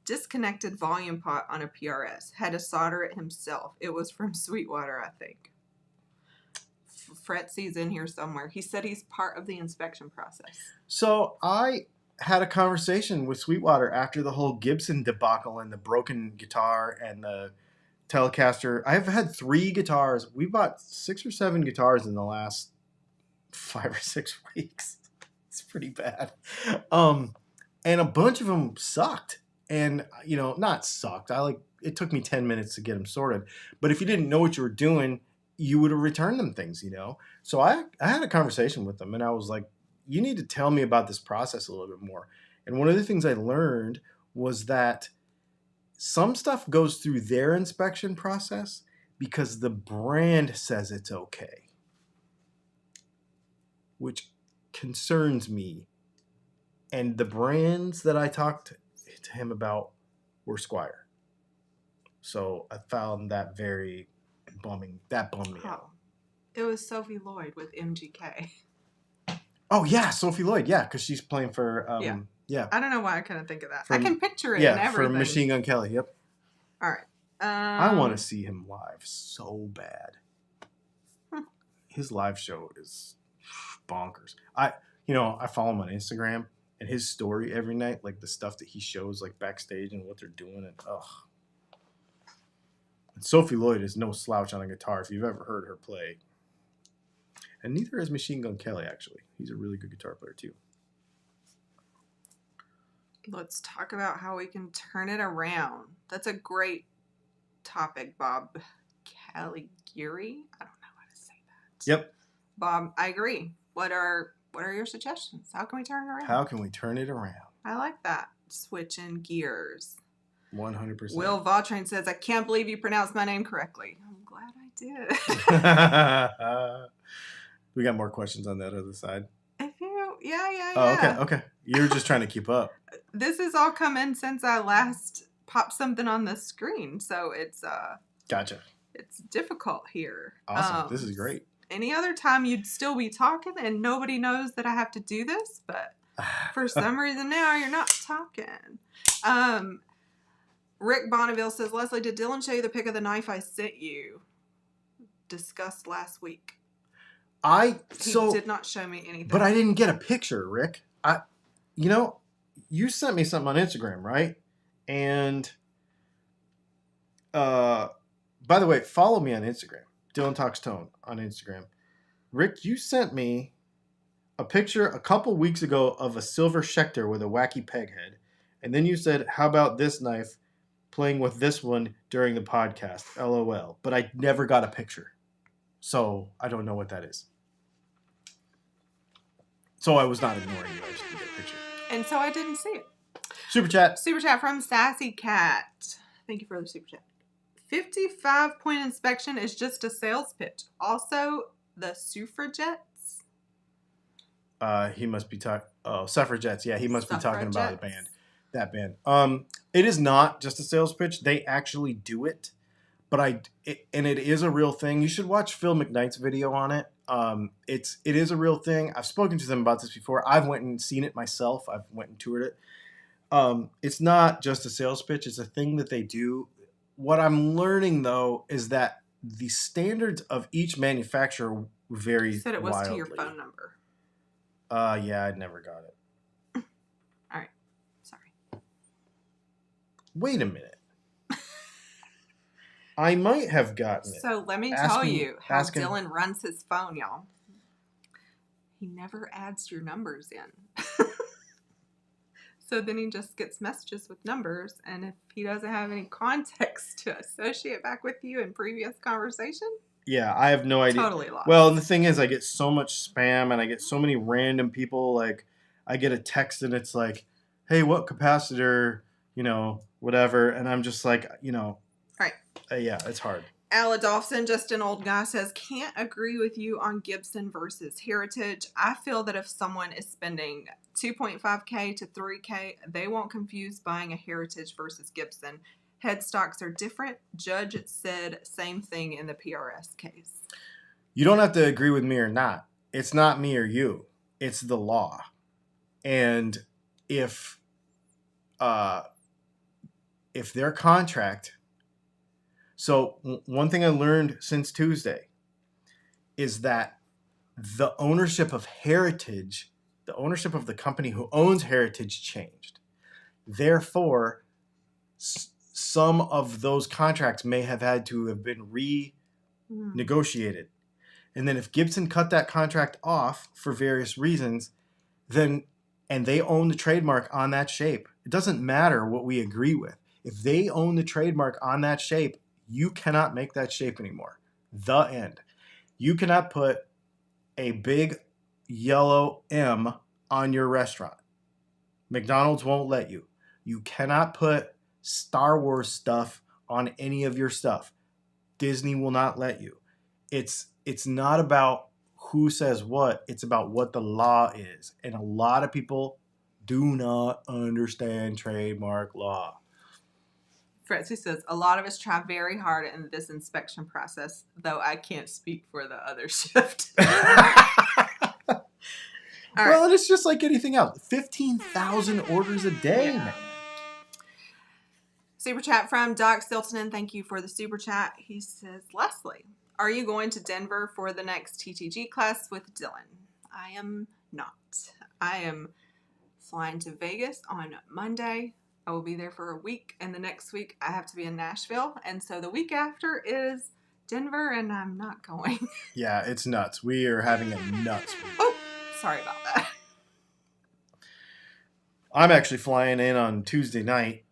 disconnected volume pot on a PRS. Had to solder it himself. It was from Sweetwater, I think. Fretsy's in here somewhere. He said he's part of the inspection process. So I had a conversation with Sweetwater after the whole Gibson debacle and the broken guitar and the Telecaster. I've had 3 guitars. We bought 6 or 7 guitars in the last 5 or 6 weeks. It's pretty bad. And a bunch of them sucked. And, you know, not sucked. It took me 10 minutes to get them sorted. But if you didn't know what you were doing, you would have returned them things, you know? So I had a conversation with them, and I was like, you need to tell me about this process a little bit more. And one of the things I learned was that some stuff goes through their inspection process because the brand says it's okay, which concerns me. And the brands that I talked to him about were Squier. So I found that very bumming. That bummed me out. It was Sophie Lloyd with MGK. Oh, yeah, Sophie Lloyd. Yeah, because she's playing for... Yeah. I don't know why I couldn't think of that. I can picture it and everything. For Machine Gun Kelly, yep. All right. I want to see him live so bad. His live show is bonkers. I follow him on Instagram, and his story every night, like the stuff that he shows like backstage and what they're doing, and And Sophie Lloyd is no slouch on a guitar if you've ever heard her play. And neither is Machine Gun Kelly, actually. He's a really good guitar player, too. Let's talk about how we can turn it around. That's a great topic, Bob Caligari. I don't know how to say that. Yep. Bob, I agree. What are your suggestions? How can we turn it around? How can we turn it around? I like that. Switching gears. 100%. Will Vautrain says, I can't believe you pronounced my name correctly. I'm glad I did. We got more questions on that other side. Yeah. Oh, okay. You're just trying to keep up. This has all come in since I last popped something on the screen, so it's Gotcha. It's difficult here. Awesome. This is great. Any other time you'd still be talking and nobody knows that I have to do this, but for some reason now you're not talking. Rick Bonneville says, Leslie, did Dylan show you the pic of the knife I sent you? Discussed last week. He did not show me anything. But I didn't get a picture, Rick. You sent me something on Instagram, right? And by the way, follow me on Instagram. Dylan Talks Tone on Instagram. Rick, you sent me a picture a couple weeks ago of a silver Schecter with a wacky peg head. And then you said, how about this knife playing with this one during the podcast? LOL. But I never got a picture. So I don't know what that is. So I was not ignoring you. I just didn't get a picture. And so I didn't see it. Super chat. Super chat from Sassy Cat. Thank you for the super chat. 55-point inspection is just a sales pitch. Also, the suffragettes. He must be talking. Oh, suffragettes. Yeah, he must be talking about a band. Suffragettes. That band. It is not just a sales pitch. They actually do it, but and it is a real thing. You should watch Phil McKnight's video on it. It is a real thing. I've spoken to them about this before. I've went and seen it myself. I've went and toured it. It's not just a sales pitch. It's a thing that they do. What I'm learning though is that the standards of each manufacturer vary. You said it was wildly. to your phone number. Yeah, I never got it. All right. Sorry. Wait a minute. I might have gotten it. So let me tell you how Dylan runs his phone, y'all. He never adds your numbers in. So then he just gets messages with numbers, and if he doesn't have any context to associate back with you in previous conversation, yeah, I have no idea. Totally lost. Well, the thing is, I get so much spam, and I get so many random people. Like, I get a text, and it's like, "Hey, what capacitor? Whatever." And I'm just like, right? Yeah, it's hard. Aladolphson, just an old guy, says, can't agree with you on Gibson versus Heritage. I feel that if someone is spending $2.5K to $3K, they won't confuse buying a Heritage versus Gibson. Headstocks are different. Judge said same thing in the PRS case. You don't have to agree with me or not. It's not me or you. It's the law. And if their contract... So one thing I learned since Tuesday is that the ownership of Heritage, the ownership of the company who owns Heritage changed. Therefore, some of those contracts may have had to have been renegotiated. And then if Gibson cut that contract off for various reasons, and they own the trademark on that shape, it doesn't matter what we agree with. If they own the trademark on that shape, you cannot make that shape anymore. The end. You cannot put a big yellow M on your restaurant. McDonald's won't let you. You cannot put Star Wars stuff on any of your stuff. Disney will not let you. It's not about who says what. It's about what the law is. And a lot of do not understand trademark law. Fretzy says, a lot of us try very hard in this inspection process, though I can't speak for the other shift. Well, it's just like anything else. 15,000 orders a day, man. Super chat from Doc Stiltonen. Thank you for the super chat. He says, Leslie, are you going to Denver for the next TTG class with Dylan? I am not. I am flying to Vegas on Monday. I will be there for a week, and the next week I have to be in Nashville, and so the week after is Denver, and I'm not going. Yeah, it's nuts. We are having a nuts week. Oh, sorry about that. I'm actually flying in on Tuesday night,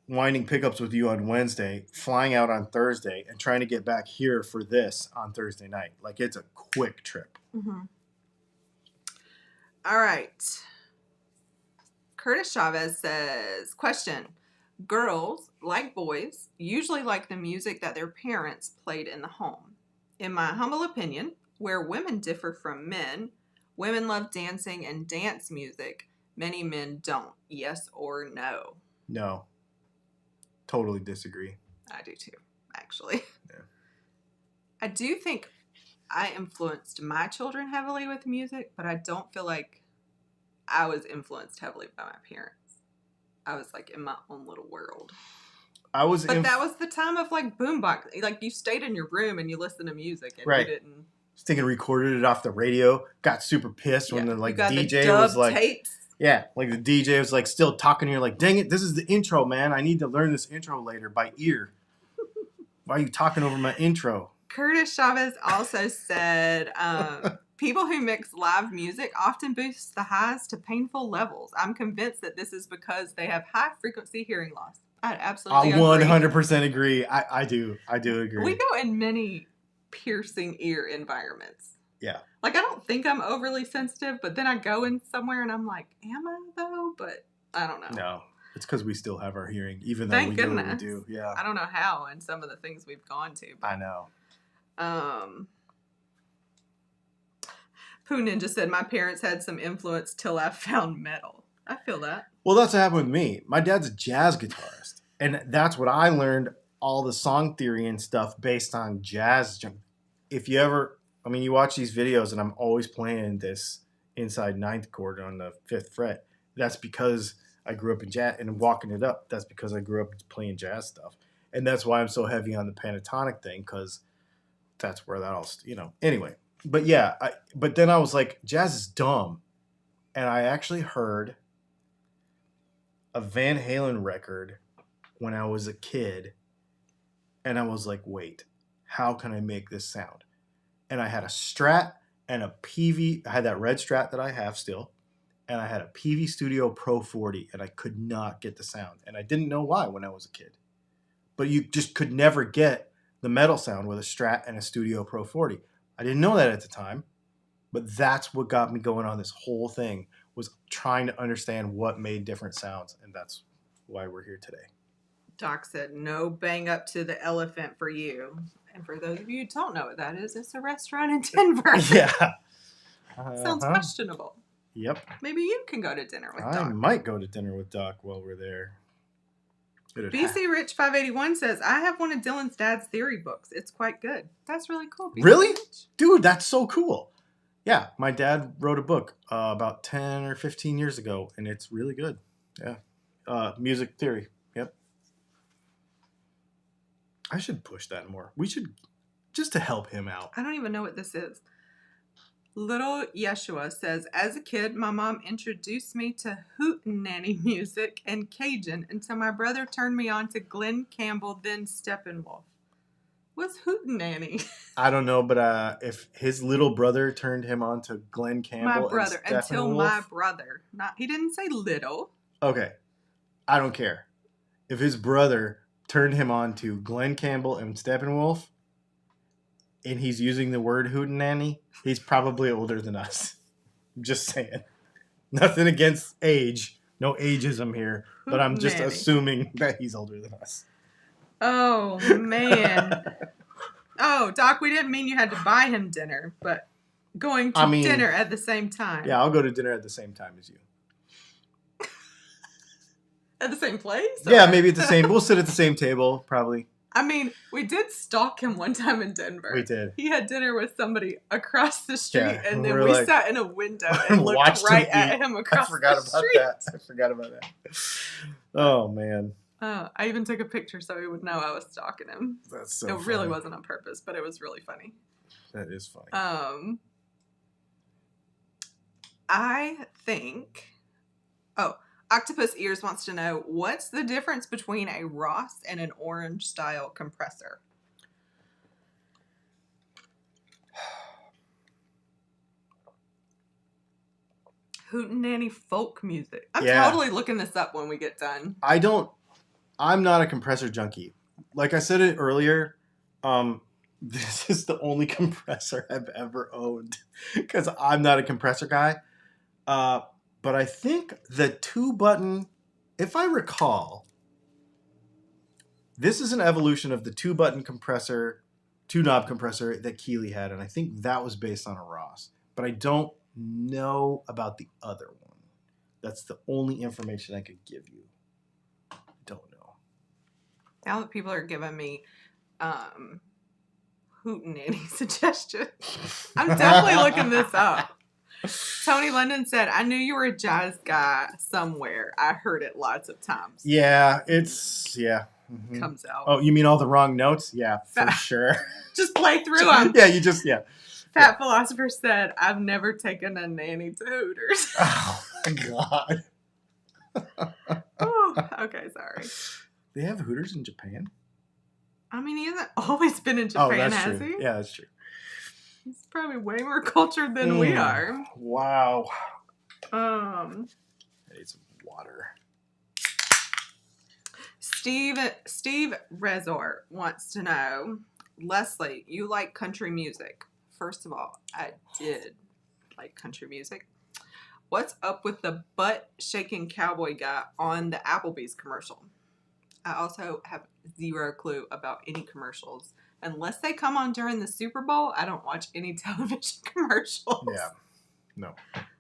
winding pickups with you on Wednesday, flying out on Thursday, and trying to get back here for this on Thursday night. Like, it's a quick trip. Mm-hmm. All right. Curtis Chavez says, question, girls, like boys, usually like the music that their parents played in the home. In my humble opinion, where women differ from men, women love dancing and dance music. Many men don't. Yes or no? No. Totally disagree. I do too, actually. Yeah. I do think I influenced my children heavily with music, but I don't feel like I was influenced heavily by my parents. I was like in my own little world. That was the time of like boombox. Like you stayed in your room and you listened to music and right. You didn't. Sticking recorded it off the radio. Got super pissed when the DJ was like, tapes. Yeah, like the DJ was like still talking to you like, dang it, this is the intro, man. I need to learn this intro later by ear. Why are you talking over my intro? Curtis Chavez also said, people who mix live music often boost the highs to painful levels. I'm convinced that this is because they have high frequency hearing loss. I absolutely agree. 100% agree. I do agree. We go in many piercing ear environments. Yeah. Like, I don't think I'm overly sensitive, but then I go in somewhere and I'm like, am I though? But I don't know. No, it's because we still have our hearing, even though Thank we goodness. do what we do. Yeah. I don't know how in some of the things we've gone to. But, I know. Pooh Ninja said, my parents had some influence till I found metal. I feel that. Well, that's what happened with me. My dad's a jazz guitarist, and that's what I learned all the song theory and stuff based on jazz. If you ever, I mean, you watch these videos, and I'm always playing this inside ninth chord on the 5th fret. That's because I grew up in jazz, and walking it up, that's because I grew up playing jazz stuff. And that's why I'm so heavy on the pentatonic thing, because that's where that all, anyway. But yeah, but then I was like, jazz is dumb. And I actually heard a Van Halen record when I was a kid, and I was like, wait, how can I make this sound? And I had a Strat and a PV. I had that red Strat that I have still, and I had a PV Studio Pro 40, and I could not get the sound. And I didn't know why when I was a kid. But you just could never get the metal sound with a Strat and a Studio Pro 40. I didn't know that at the time, but that's what got me going on this whole thing, was trying to understand what made different sounds, and that's why we're here today. Doc said, no bang up to the elephant for you. And for those of you who don't know what that is, it's a restaurant in Denver. Yeah. Sounds questionable. Yep. Maybe you can go to dinner with Doc. I might go to dinner with Doc while we're there. BC Rich 581 says, I have one of Dylan's dad's theory books. It's quite good. That's really cool. BC Really? Rich. Dude, that's so cool. Yeah, my dad wrote a book about 10 or 15 years ago, and it's really good. Yeah. Music theory. Yep. I should push that more. We should, just to help him out. I don't even know what this is. Little Yeshua says, as a kid, my mom introduced me to hootenanny music and Cajun until my brother turned me on to Glenn Campbell, then Steppenwolf. What's hootenanny? I don't know, but if his little brother turned him on to Glenn Campbell, My brother, and until my brother. He didn't say little. Okay, I don't care. If his brother turned him on to Glenn Campbell and Steppenwolf, and he's using the word hootenanny, he's probably older than us. I'm just saying. Nothing against age. No ageism here. But I'm just assuming that he's older than us. Oh, man. Oh, Doc, we didn't mean you had to buy him dinner, but going to dinner at the same time. Yeah, I'll go to dinner at the same time as you. At the same place? Yeah, maybe at the same... We'll sit at the same table, probably. I mean, we did stalk him one time in Denver. We did. He had dinner with somebody across the street, and then we sat in a window and looked right at him across the street. I forgot about that. Oh, man. I even took a picture so he would know I was stalking him. That's so It really wasn't on purpose, but it was really funny. That is funny. I think... Oh, Octopus Ears wants to know, what's the difference between a Ross and an Orange style compressor? Hootenanny folk music. I'm totally looking this up when we get done. I'm not a compressor junkie. Like I said it earlier, this is the only compressor I've ever owned because I'm not a compressor guy. But I think the 2-button, if I recall, this is an evolution of the 2-button compressor, 2-knob compressor that Keeley had, and I think that was based on a Ross. But I don't know about the other one. That's the only information I could give you. I don't know. Now that people are giving me hootenanny suggestions, I'm definitely looking this up. Tony London said, I knew you were a jazz guy somewhere. I heard it lots of times. Yeah, Mm-hmm. Comes out. Oh, you mean all the wrong notes? Yeah, for sure. Just play through them. Yeah, Fat Philosopher said, I've never taken a nanny to Hooters. Oh, my God. Oh, okay, sorry. They have Hooters in Japan? I mean, he hasn't always been in Japan, that's has true. he? Yeah, that's true. He's probably way more cultured than we are. Wow. I need some water. Steve Resort wants to know, Leslie, you like country music. first of all, I did like country music. What's up with the butt-shaking cowboy guy on the Applebee's commercial? I also have zero clue about any commercials. Unless they come on during the Super Bowl, I don't watch any television commercials. Yeah. No.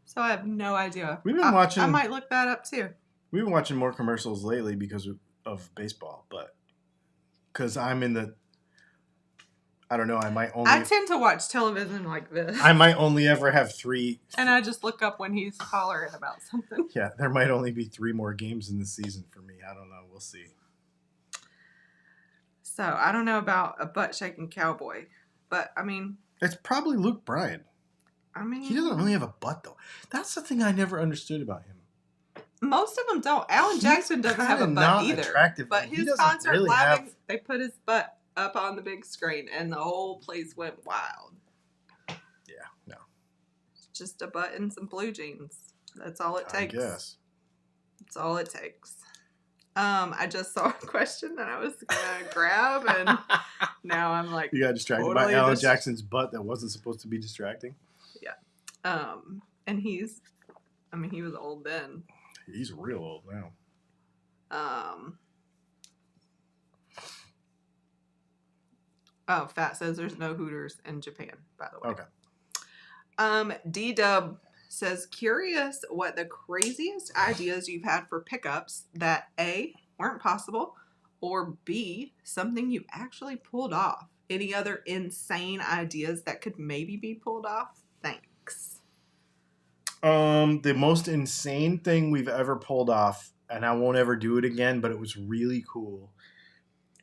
So I have no idea. We've been watching. I might look that up too. We've been watching more commercials lately because of baseball, but because I'm in the. I don't know. I tend to watch television like this. I might only ever have 3. And I just look up when he's hollering about something. Yeah, there might only be 3 more games in the season for me. I don't know. We'll see. So I don't know about a butt-shaking cowboy, but I mean, it's probably Luke Bryan. I mean, he doesn't really have a butt though. That's the thing I never understood about him. Most of them don't. Alan Jackson doesn't have a butt either. Attractive, but his concert really they put his butt up on the big screen, and the whole place went wild. Yeah, no. Just a butt and some blue jeans. That's all it takes. I guess. That's all it takes. I just saw a question that I was gonna grab, and now I'm like, you got distracted by Alan Jackson's butt that wasn't supposed to be distracting. Yeah. And he was old then. He's real old now. Oh, Fat says there's no Hooters in Japan, by the way. Okay. D-Dub says, curious what the craziest ideas you've had for pickups that A, weren't possible, or B, something you actually pulled off. Any other insane ideas that could maybe be pulled off? Thanks. The most insane thing we've ever pulled off, and I won't ever do it again, but it was really cool,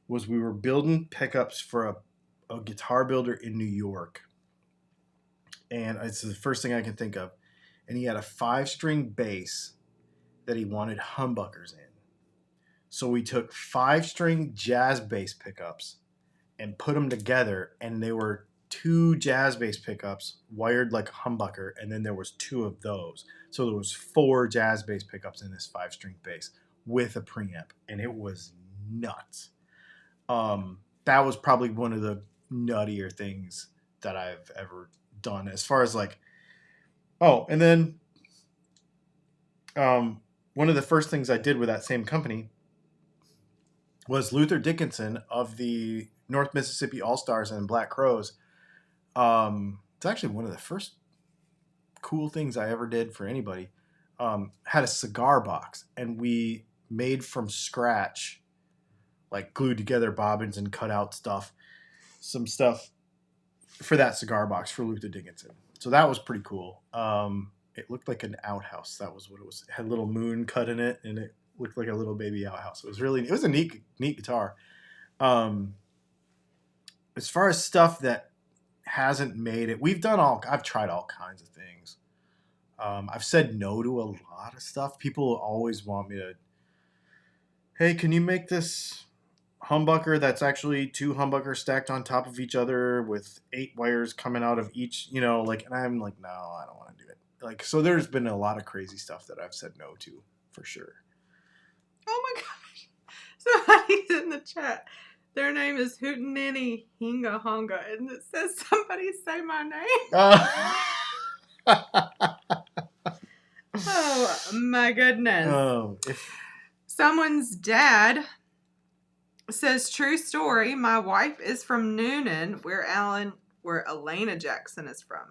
was we were building pickups for a guitar builder in New York. And it's the first thing I can think of. And he had a 5-string bass that he wanted humbuckers in. So we took 5-string jazz bass pickups and put them together, and they were 2 jazz bass pickups wired like a humbucker, and then there was 2 of those. So there was 4 jazz bass pickups in this 5-string bass with a preamp, and it was nuts. That was probably one of the nuttier things that I've ever done as far as like. Oh, and then one of the first things I did with that same company was Luther Dickinson of the North Mississippi All-Stars and Black Crowes. It's actually one of the first cool things I ever did for anybody. Had a cigar box, and we made from scratch, like glued together bobbins and cut out stuff, some stuff for that cigar box for Luther Dickinson. So that was pretty cool. It looked like an outhouse. That was what it was. It had a little moon cut in it, and it looked like a little baby outhouse. It was a neat guitar. As far as stuff that hasn't made it, I've tried all kinds of things. I've said no to a lot of stuff. People always want me to, hey, can you make this humbucker that's actually 2 humbuckers stacked on top of each other with 8 wires coming out of each, and I'm like, no, I don't want to do it. Like, so there's been a lot of crazy stuff that I've said no to, for sure. Oh my gosh. Somebody's in the chat. Their name is Hootenanny Hinga Honga, and it says, somebody say my name. Oh my goodness. Oh, Someone's dad says, true story, my wife is from Noonan, where Elena Jackson is from.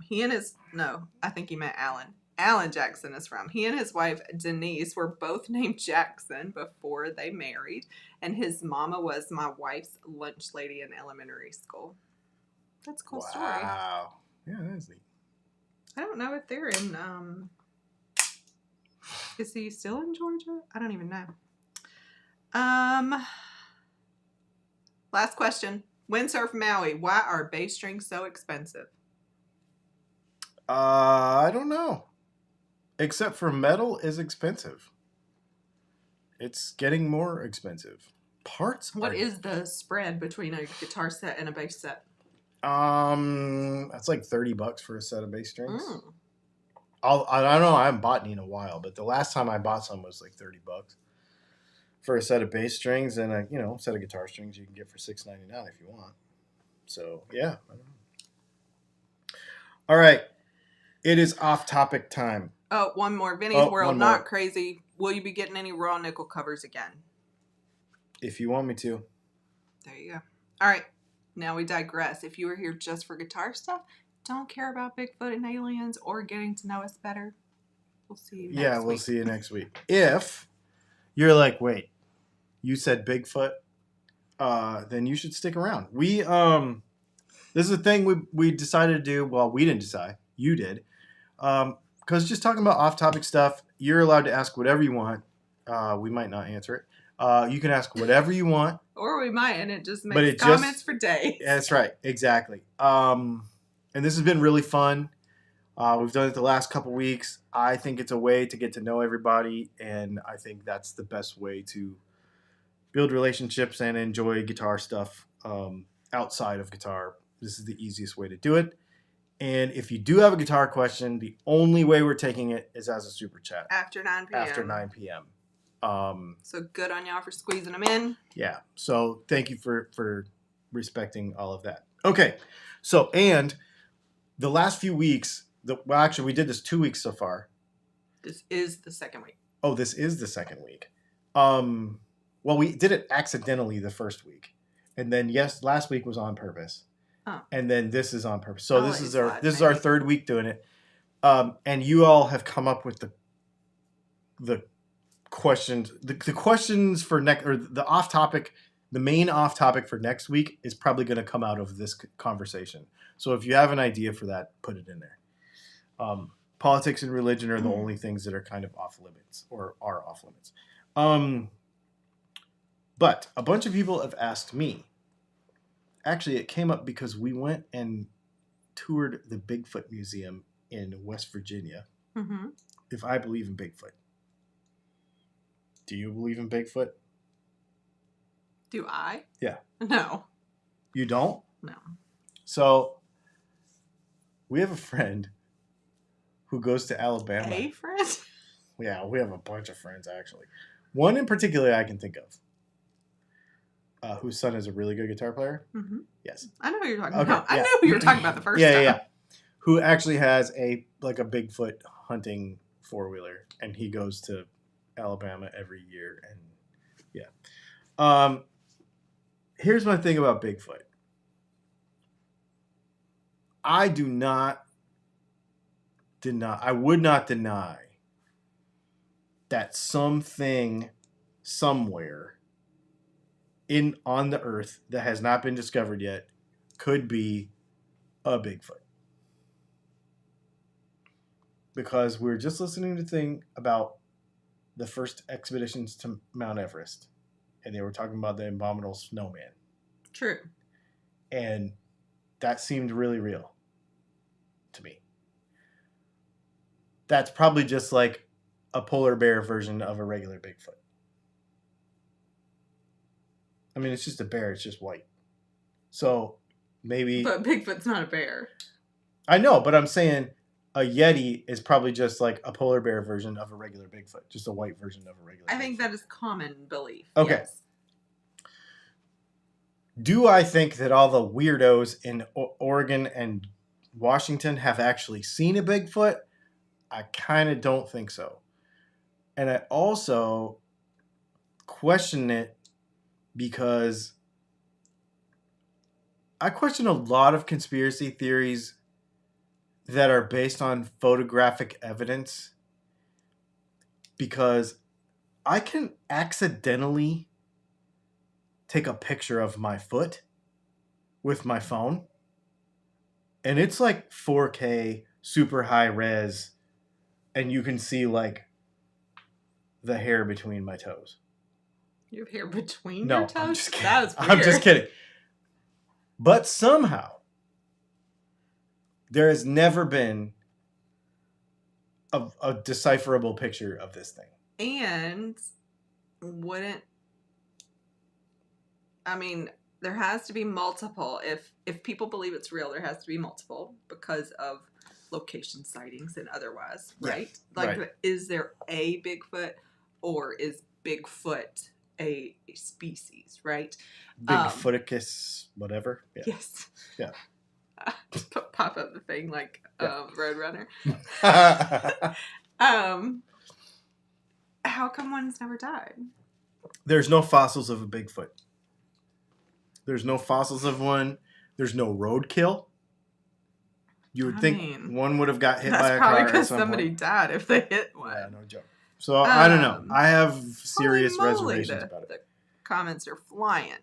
I think he meant Alan. Alan Jackson is from. He and his wife, Denise, were both named Jackson before they married, and his mama was my wife's lunch lady in elementary school. That's a cool story. Wow. Yeah, that is neat. I don't know if they're in, is he still in Georgia? I don't even know. Last question. Windsurf Maui, why are bass strings so expensive? I don't know. Except for metal is expensive. It's getting more expensive. What is the spread between a guitar set and a bass set? That's like $30 for a set of bass strings. I don't know. I haven't bought any in a while, but the last time I bought some was like $30 for a set of bass strings, and a set of guitar strings you can get for $6.99 if you want. So yeah, I don't know. All right. It is off-topic time. Oh, one more. Vinny's World, one not more. crazy. Will you be getting any raw nickel covers again? If you want me to. There you go. All right. Now we digress. If you were here just for guitar stuff, don't care about Bigfoot and aliens or getting to know us better, we'll see you next week. Yeah, we'll see you next week. If you're like, wait, you said Bigfoot, then you should stick around. This is a thing we decided to do. Well, we didn't decide. You did. Because just talking about off-topic stuff, you're allowed to ask whatever you want. We might not answer it. You can ask whatever you want. Or we might, and it just makes comments for days. That's right. Exactly. And this has been really fun. We've done it the last couple weeks. I think it's a way to get to know everybody, and I think that's the best way to build relationships and enjoy guitar stuff outside of guitar. This is the easiest way to do it. And if you do have a guitar question, the only way we're taking it is as a super chat. After 9 p.m. After 9 p.m. So good on y'all for squeezing them in. Yeah. So thank you for respecting all of that. Okay. So, and the last few weeks, well, actually, we did this 2 weeks so far. This is the second week. Oh, this is the second week. Well, we did it accidentally the first week. And then, last week was on purpose. Oh. And then this is on purpose. So this is our third week doing it. And you all have come up with the questions. The questions for next, or the off topic, the main off topic for next week is probably going to come out of this conversation. So if you have an idea for that, put it in there. Politics and religion are the only things that are kind of off limits or are off limits. But a bunch of people have asked me. Actually, it came up because we went and toured the Bigfoot Museum in West Virginia. Mm-hmm. If I believe in Bigfoot. Do you believe in Bigfoot? Do I? Yeah. No. You don't? No. So, we have a friend who goes to Alabama. A friend? Yeah, we have a bunch of friends, actually. One in particular I can think of. Whose son is a really good guitar player. Mm-hmm. Yes. I know who you're talking about. I know who you're talking about the first time. Yeah. Who actually has a Bigfoot hunting 4-wheeler, and he goes to Alabama every year, and yeah. Here's my thing about Bigfoot. I would not deny that something somewhere on the earth that has not been discovered yet could be a Bigfoot. Because we were just listening to a thing about the first expeditions to Mount Everest, and they were talking about the abominable snowman. True. And that seemed really real to me. That's probably just like a polar bear version of a regular Bigfoot. I mean, it's just a bear. It's just white. So maybe... But Bigfoot's not a bear. I know, but I'm saying a Yeti is probably just like a polar bear version of a regular Bigfoot. Just a white version of a regular Bigfoot. I think that is common belief. Okay. Yes. Do I think that all the weirdos in Oregon and Washington have actually seen a Bigfoot? I kind of don't think so. And I also question it because I question a lot of conspiracy theories that are based on photographic evidence, because I can accidentally take a picture of my foot with my phone, and it's like 4K, super high res, and you can see like the hair between my toes. You have hair between No, your toes? I'm just kidding. That's weird. I'm just kidding. But somehow, there has never been a decipherable picture of this thing. And there has to be multiple. If people believe it's real, there has to be multiple because of location sightings and otherwise, right? Right. Is there a Bigfoot, or is Bigfoot a species, right? Bigfooticus, whatever. Yeah. Yes. Yeah. Pop up the thing like Roadrunner. Yeah. How come one's never died? There's no fossils of a Bigfoot. There's no fossils of one. There's no roadkill. You would think one would have got hit by a car That's probably at because some somebody point. died if they hit one. Yeah, no joke. So I don't know. I have serious holy moly, reservations about it. The comments are flying.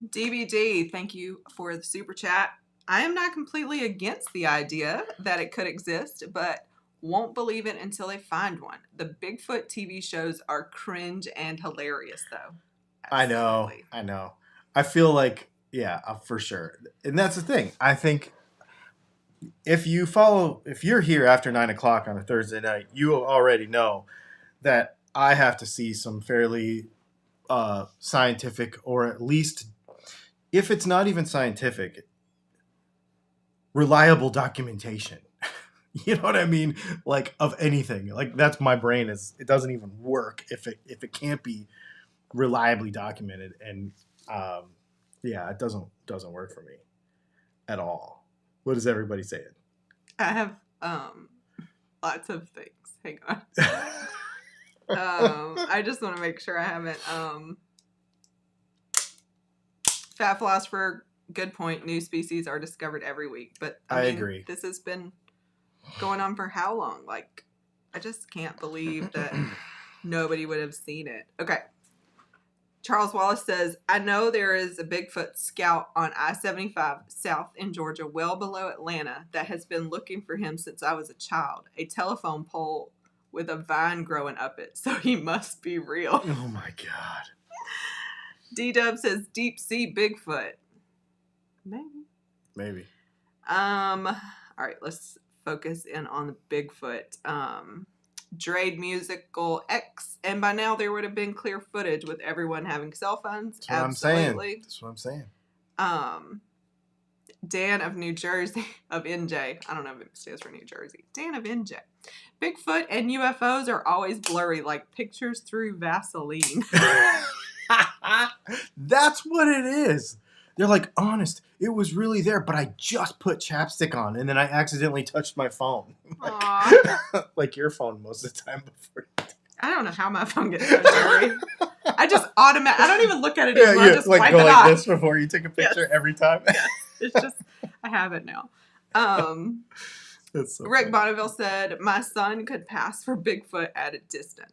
DBD, thank you for the super chat. I am not completely against the idea that it could exist, but won't believe it until they find one. The Bigfoot TV shows are cringe and hilarious, though. Absolutely. I know. I feel like, yeah, for sure. And that's the thing. I think if you're here after 9 o'clock on a Thursday night, you already know that I have to see some fairly scientific, or at least, if it's not even scientific, reliable documentation. You know what I mean? Like, of anything. Like, that's my brain is, it doesn't even work if it can't be reliably documented. And yeah, it doesn't work for me at all. What is everybody saying? I have lots of things. Hang on. I just want to make sure I haven't Fat philosopher, good point. New species are discovered every week. But I mean, agree. This has been going on for how long? Like, I just can't believe that nobody would have seen it. Okay. Charles Wallace says, I know there is a Bigfoot scout on I-75 south in Georgia, well below Atlanta, that has been looking for him since I was a child. A telephone pole with a vine growing up it, so he must be real. Oh my God. D-Dub says, deep sea Bigfoot. Maybe. All right, let's focus in on the Bigfoot. Drade Musical X, and by now there would have been clear footage with everyone having cell phones. That's what Absolutely. That's what I'm saying. Dan of New Jersey, of NJ. I don't know if it stands for New Jersey. Dan of NJ. Bigfoot and UFOs are always blurry, like pictures through Vaseline. That's what it is. They're like, honest, it was really there, but I just put chapstick on, and then I accidentally touched my phone. Like your phone most of the time before. I don't know how my phone gets so dirty. I just I don't even look at it anymore. I just like wipe go it like off. this before you take a picture every time. Yes. It's just, I have it now. So Rick funny. Bonneville said, my son could pass for Bigfoot at a distance.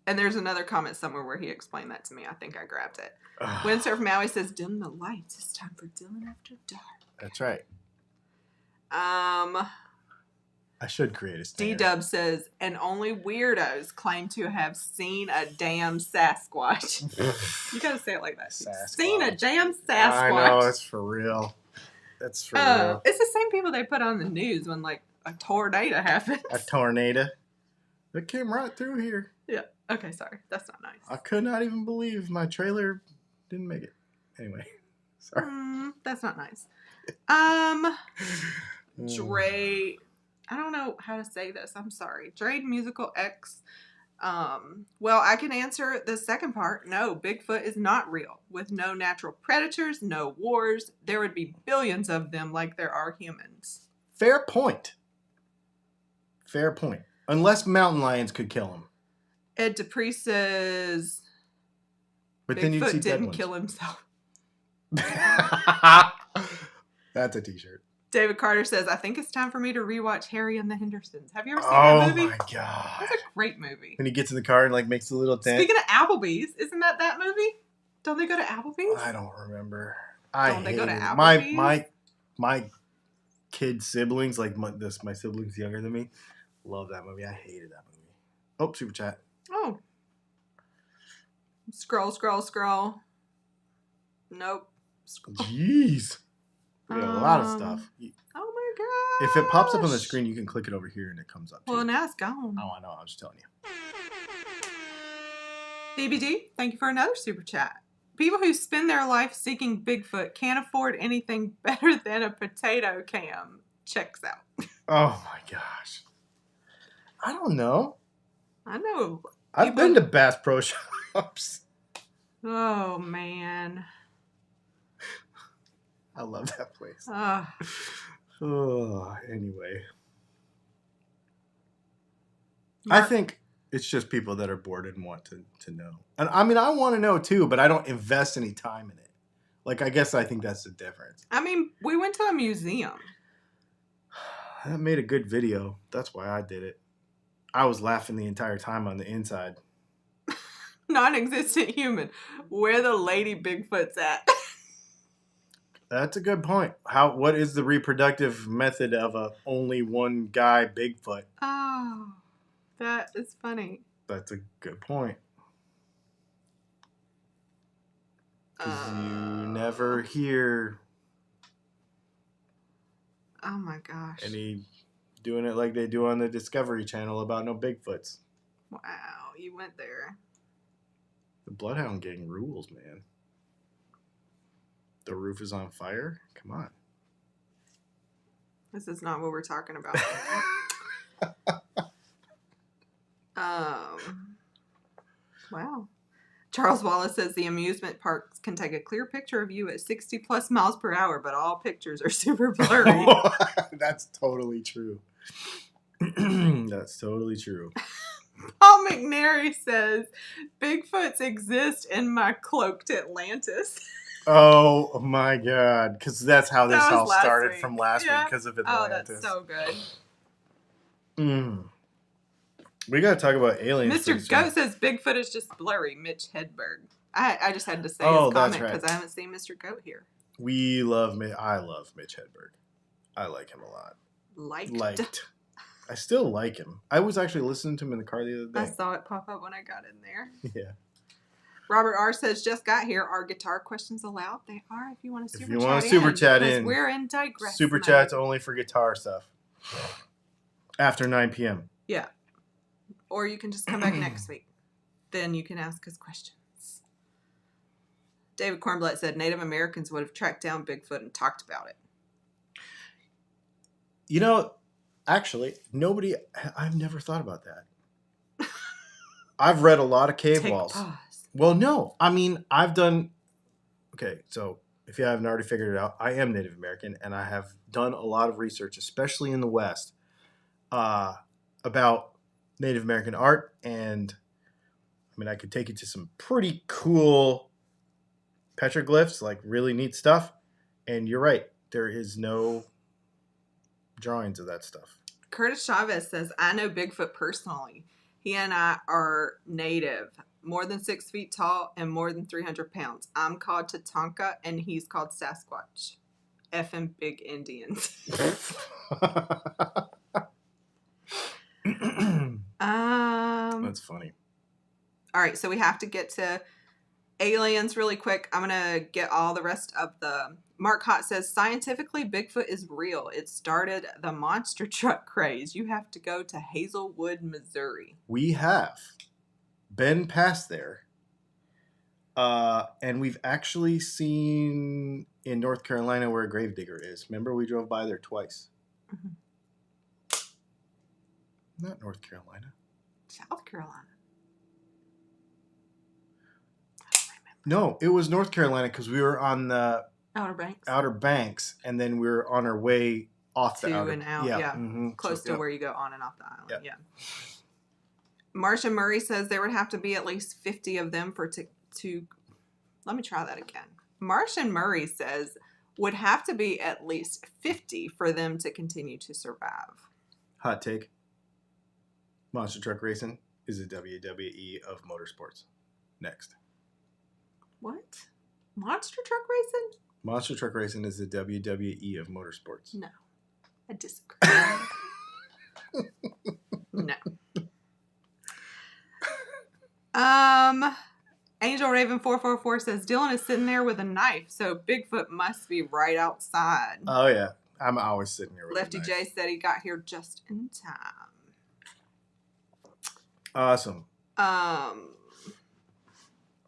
And there's another comment somewhere where he explained that to me. I think I grabbed it. Windsurf Maui says, dim the lights. It's time for Dylan After Dark. That's right. I should create a standard. D-Dub says, and only weirdos claim to have seen a damn Sasquatch. You gotta say it like that. Sasquatch. Seen a damn Sasquatch. I know, it's for real. That's for real. It's the same people they put on the news when, like, a tornado happens. A tornado. It came right through here. Yeah. Okay, sorry. That's not nice. I could not even believe my trailer didn't make it. Anyway, sorry. That's not nice. Dre, I don't know how to say this. I'm sorry. Drade Musical X. Well, I can answer the second part. No, Bigfoot is not real. With no natural predators, no wars, there would be billions of them like there are humans. Fair point. Fair point. Unless mountain lions could kill him. Ed Dupree says, But then you'd see Bigfoot dead didn't ones. kill himself. That's a t-shirt. David Carter says, I think it's time for me to rewatch Harry and the Hendersons. Have you ever seen that movie? Oh my God. That's a great movie. When he gets in the car and like makes a little dent. Speaking of Applebee's, isn't that movie? Don't they go to Applebee's? I don't remember. Don't they go to Applebee's? My kid siblings, like my siblings younger than me, love that movie. I hated that movie. Oh, super chat. Oh. Scroll. Nope. Jeez. We got a lot of stuff. Oh my God. If it pops up on the screen, you can click it over here and it comes up. Well, now it's gone. Oh, I know. I was just telling you. DBD, thank you for another super chat. People who spend their life seeking Bigfoot can't afford anything better than a potato cam. Checks out. Oh my gosh. I don't know. I know. I've been to Bass Pro Shops. Oh man. I love that place. Ah. Oh, anyway. I think it's just people that are bored and want to know. And I mean, I want to know too, but I don't invest any time in it. Like, I guess I think that's the difference. I mean, we went to a museum. I made a good video. That's why I did it. I was laughing the entire time on the inside. Non-existent human. Where the lady Bigfoot's at. That's a good point. What is the reproductive method of a only one guy Bigfoot? Oh, that is funny. That's a good point. Because you never hear Oh my gosh. any doing it like they do on the Discovery Channel about no Bigfoots. Wow, you went there. The Bloodhound Gang rules, man. The roof is on fire? Come on. This is not what we're talking about. Wow. Charles Wallace says the amusement parks can take a clear picture of you at 60 plus miles per hour, but all pictures are super blurry. That's totally true. That's totally true. Paul McNary says Bigfoots exist in my cloaked Atlantis. Oh my god. Because that's how this all started week. from last week because of Atlantis. Oh, that's so good. We got to talk about aliens. Mr. Goat says Bigfoot is just blurry. Mitch Hedberg. I just had to say his comment because I haven't seen Mr. Goat here. I love Mitch Hedberg. I like him a lot. Liked. I still like him. I was actually listening to him in the car the other day. I saw it pop up when I got in there. Yeah. Robert R. says, just got here. Are guitar questions allowed? They are if you want to super chat in. If you want to super chat in. We're in digress. Super chat's only for guitar stuff. After 9 p.m. Yeah. Or you can just come back next week. Then you can ask us questions. David Kornblatt said Native Americans would have tracked down Bigfoot and talked about it. You know, actually, I've never thought about that. I've read a lot of cave walls. Pause. Well, no. I mean, okay, so if you haven't already figured it out, I am Native American, and I have done a lot of research, especially in the West, about Native American art, and I mean, I could take you to some pretty cool petroglyphs, like really neat stuff, and you're right, there is no drawings of that stuff. Curtis Chavez says, I know Bigfoot personally. He and I are native, more than 6 feet tall and more than 300 pounds. I'm called Tatanka, and he's called Sasquatch. Effing big Indians. That's funny. All right, so we have to get to aliens really quick. I'm going to get all the rest of the... Mark Hott says, scientifically, Bigfoot is real. It started the monster truck craze. You have to go to Hazelwood, Missouri. We have been past there. And we've actually seen in North Carolina where a gravedigger is. Remember, we drove by there twice. Mm-hmm. Not North Carolina. South Carolina. No, it was North Carolina because we were on the Outer Banks, and then we were on our way off the outer. And out, yeah. Mm-hmm. Close to where you go on and off the island, yeah. Marcia Murray says there would have to be at least 50 of them to let me try that again. Marcia Murray says would have to be at least 50 for them to continue to survive. Hot take. Monster truck racing is the WWE of motorsports. Next. What? Monster truck racing? Monster truck racing is the WWE of motorsports. No. I disagree. No. Angel Raven 444 says Dylan is sitting there with a knife, so Bigfoot must be right outside. Oh yeah, I'm always sitting here with Lefty a knife. J said he got here just in time. Awesome.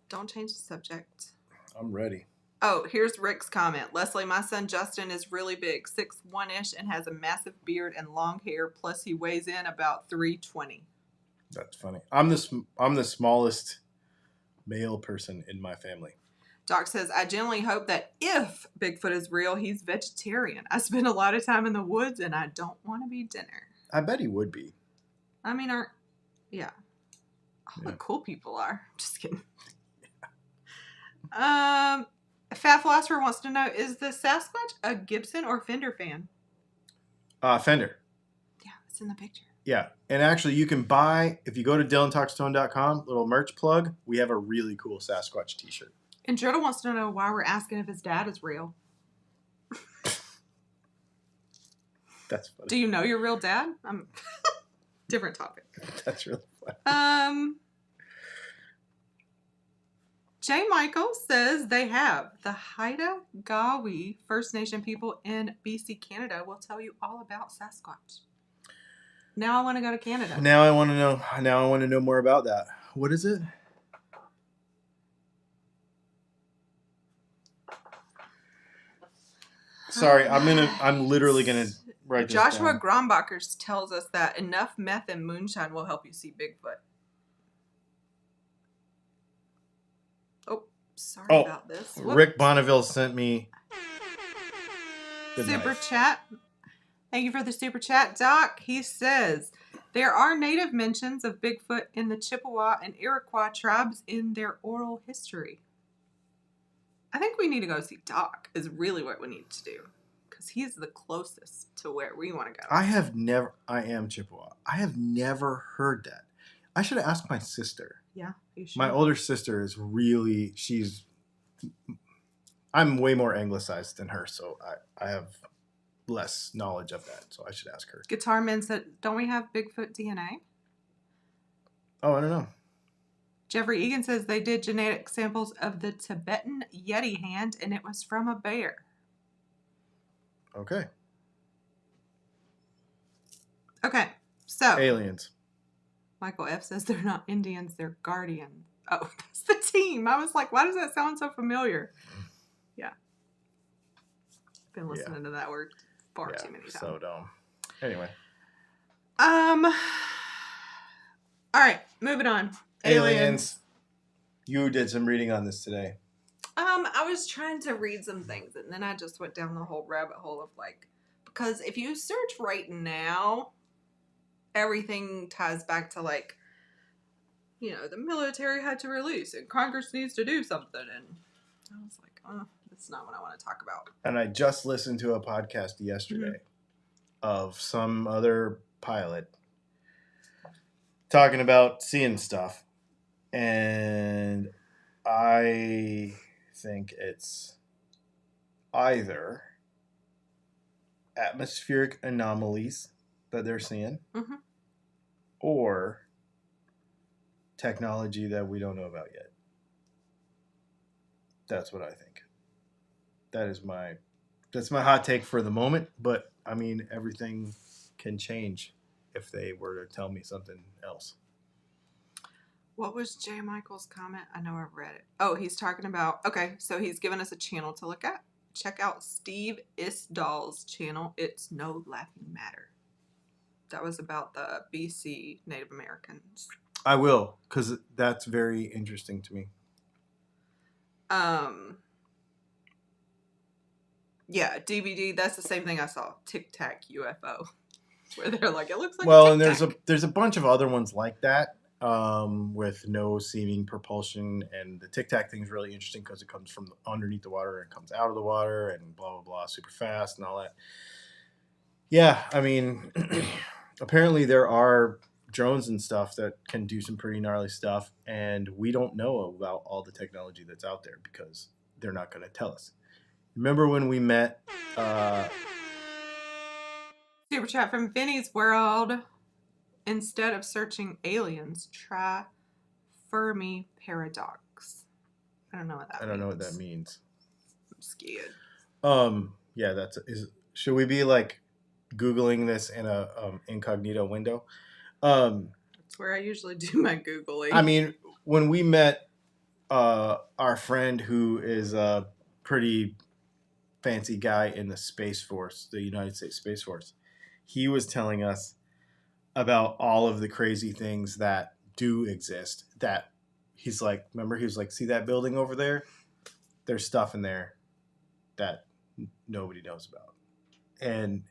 Don't change the subject. I'm ready. Oh, here's Rick's comment. Leslie, my son Justin is really big, 6'1"-ish, and has a massive beard and long hair. Plus, he weighs in about 320. That's funny. I'm the smallest male person in my family. Doc says, I genuinely hope that if Bigfoot is real, he's vegetarian. I spend a lot of time in the woods and I don't want to be dinner. I bet he would be. I mean, yeah. All the cool people are. Just kidding. Fat Philosopher wants to know, is the Sasquatch a Gibson or Fender fan? Fender. Yeah, it's in the picture. Yeah. And actually, you can buy, if you go to DylanTalksTone.com, little merch plug, we have a really cool Sasquatch t-shirt. And Jordan wants to know why we're asking if his dad is real. That's funny. Do you know your real dad? Different topic. That's really funny. Jay Michael says they have. The Haida Gawi First Nation people in BC, Canada will tell you all about Sasquatch. Now I want to go to Canada. Now I want to know more about that. What is it? Sorry, I'm literally gonna write this Joshua down. Grombacher tells us that enough meth and moonshine will help you see Bigfoot. Oh, sorry about this. Whoops. Rick Bonneville sent me the Super knife. chat. Thank you for the super chat, Doc. He says, there are native mentions of Bigfoot in the Chippewa and Iroquois tribes in their oral history. I think we need to go see Doc is really what we need to do. Because he's the closest to where we want to go. I am Chippewa. I have never heard that. I should have asked my sister. Yeah, you should. My older sister is really, I'm way more anglicized than her, so I have less knowledge of that, so I should ask her. Guitar Man said, don't we have Bigfoot DNA? Oh, I don't know. Jeffrey Egan says they did genetic samples of the Tibetan Yeti hand, and it was from a bear. Okay. Okay, so. Aliens. Michael F. says they're not Indians, they're Guardians. Oh, that's the team. I was like, why does that sound so familiar? Yeah. Been listening to that word far too many times. So dumb. Anyway. All right, moving on. Aliens. You did some reading on this today. I was trying to read some things, and then I just went down the whole rabbit hole of because if you search right now, everything ties back to the military had to release and Congress needs to do something. And I was like, oh, that's not what I want to talk about. And I just listened to a podcast yesterday of some other pilot talking about seeing stuff. And I think it's either atmospheric anomalies that they're seeing or technology that we don't know about yet. That's what I think. That's my hot take for the moment, but I mean, everything can change if they were to tell me something else. What was Jay Michael's comment? I know I read it. Oh, he's talking about, okay, so he's given us a channel to look at. Check out Steve Isdall's channel. It's No Laughing Matter. That was about the BC Native Americans. I will, because that's very interesting to me. Yeah, DVD, that's the same thing I saw. Tic Tac UFO. Where they're like, it looks like well, a and tic-tac. there's a bunch of other ones like that. With no seeming propulsion, and the Tic Tac thing is really interesting because it comes from underneath the water and comes out of the water and blah blah blah, super fast and all that. Yeah, I mean, apparently there are drones and stuff that can do some pretty gnarly stuff, and we don't know about all the technology that's out there because they're not going to tell us. Remember when we met? Super chat from Vinny's World. Instead of searching aliens, try Fermi paradox. I don't know what that means. I don't know what that means. I'm scared. Yeah, should we be Googling this in a incognito window? That's where I usually do my Googling. I mean, when we met our friend who is a pretty fancy guy in the Space Force, the United States Space Force, he was telling us about all of the crazy things that do exist. That he's like, remember, he was like, see that building over there? there's stuff in there that nobody knows about. And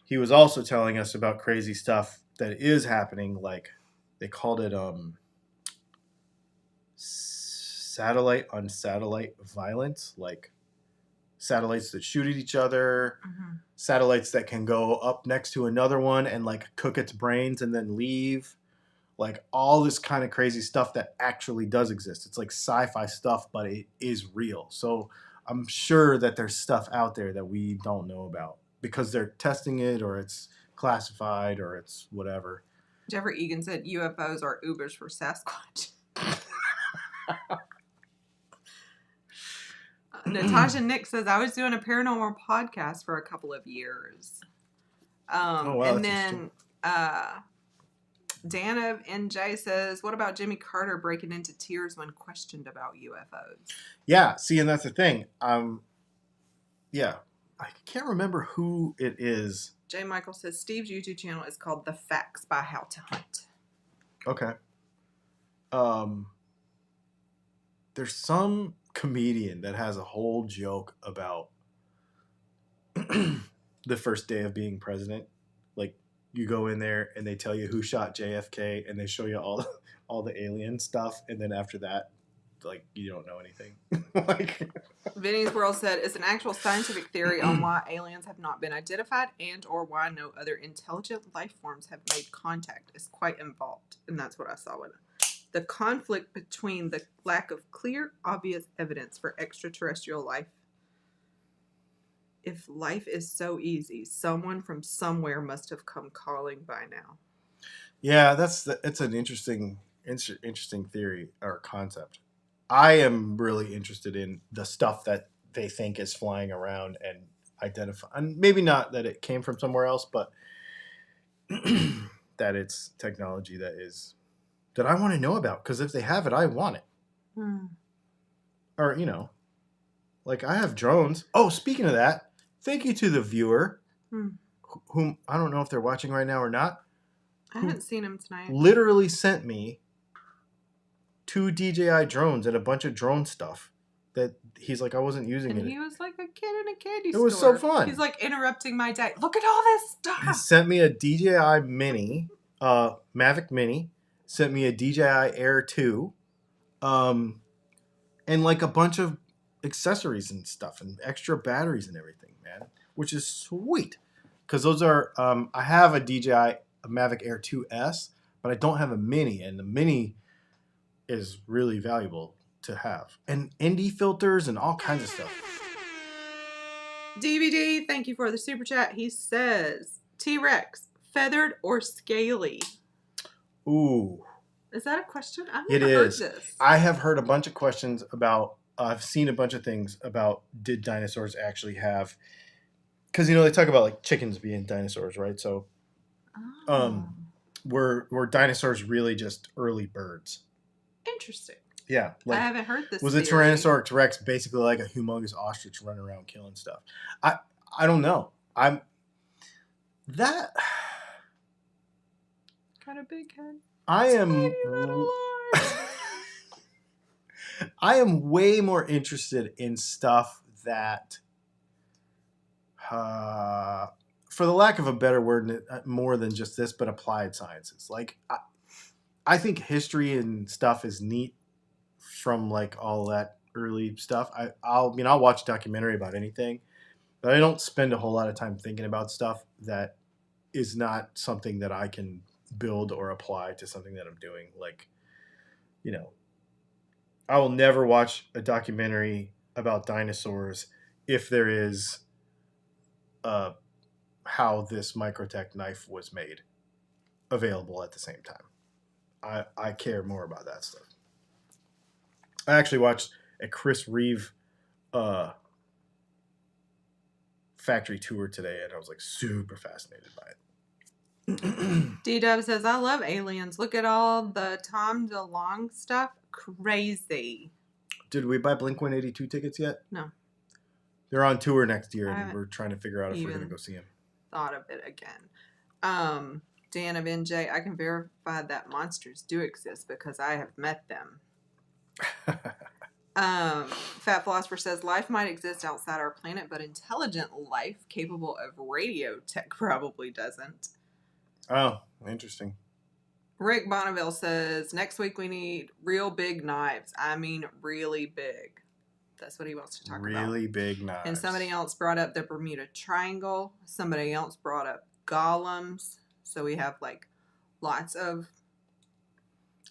he was also telling us about crazy stuff that is happening, like they called it satellite on satellite violence, like satellites that shoot at each other, satellites that can go up next to another one and like cook its brains and then leave, like all this kind of crazy stuff that actually does exist. It's like sci-fi stuff, but it is real. So I'm sure that there's stuff out there that we don't know about because they're testing it, or it's classified, or it's whatever. Jeffrey Egan said UFOs are Ubers for Sasquatch. Natasha Nick says, I was doing a paranormal podcast for a couple of years. Wow, and then Dan of NJ says, what about Jimmy Carter breaking into tears when questioned about UFOs? Yeah, see, and that's the thing. Yeah, I can't remember who it is. J. Michael says, Steve's YouTube channel is called The Facts by How to Hunt. Okay. There's some comedian that has a whole joke about the first day of being president. Like, you go in there and they tell you who shot JFK, and they show you all the alien stuff, and then after that, like, you don't know anything. Like, Vinny's World said, it's an actual scientific theory on why aliens have not been identified and or why no other intelligent life forms have made contact. It's quite involved. And that's what I saw with it. The conflict between the lack of clear, obvious evidence for extraterrestrial life. If life is so easy, someone from somewhere must have come calling by now. yeah, it's an interesting theory or concept. I am really interested in the stuff that they think is flying around and identify, and maybe not that it came from somewhere else, but that it's technology that I want to know about, because if they have it, I want it. Or, like I have drones. Oh, speaking of that, thank you to the viewer, whom I don't know if they're watching right now or not. I haven't seen him tonight. Literally sent me 2 DJI drones and a bunch of drone stuff that he's like, I wasn't using it. And he was like a kid in a candy store. It was so fun. He's like interrupting my day. Look at all this stuff. He sent me a DJI Mini, Mavic Mini, sent me a DJI Air 2, and like a bunch of accessories and stuff and extra batteries and everything, man, which is sweet. Because those are, I have a Mavic Air 2S, but I don't have a Mini, and the Mini is really valuable to have. And ND filters and all kinds of stuff. DVD, thank you for the super chat. He says, T-Rex, feathered or scaly? Ooh. Is that a question? I've It never heard is. this. I have heard a bunch of questions about, I've seen a bunch of things about, did dinosaurs actually have, because, they talk about like chickens being dinosaurs, right? So were dinosaurs really just early birds? Interesting. Yeah. Like, I haven't heard this was a theory. Tyrannosaurus Rex basically like a humongous ostrich running around killing stuff? I don't know. Got a big head. I am Tiny little arms. I am way more interested in stuff that, for the lack of a better word, more than just this, but applied sciences. Like, I think history and stuff is neat from like all that early stuff. I'll watch a documentary about anything, but I don't spend a whole lot of time thinking about stuff that is not something that I can build or apply to something that I'm doing. Like, I will never watch a documentary about dinosaurs if there is how this Microtech knife was made available at the same time. I care more about that stuff. I actually watched a Chris Reeve factory tour today, and I was like super fascinated by it. D-Dub says, I love aliens. Look at all the Tom DeLonge stuff. Crazy. Did we buy Blink-182 tickets yet? No. They're on tour next year, and we're trying to figure out if we're going to go see them. Thought of it again. Dan of NJ, I can verify that monsters do exist because I have met them. Fat Philosopher says life might exist outside our planet, but intelligent life capable of radio tech probably doesn't. Oh, interesting. Rick Bonneville says next week we need real big knives. I mean, really big. That's what he wants to talk about. Really big knives. And somebody else brought up the Bermuda Triangle. Somebody else brought up golems. So we have like lots of.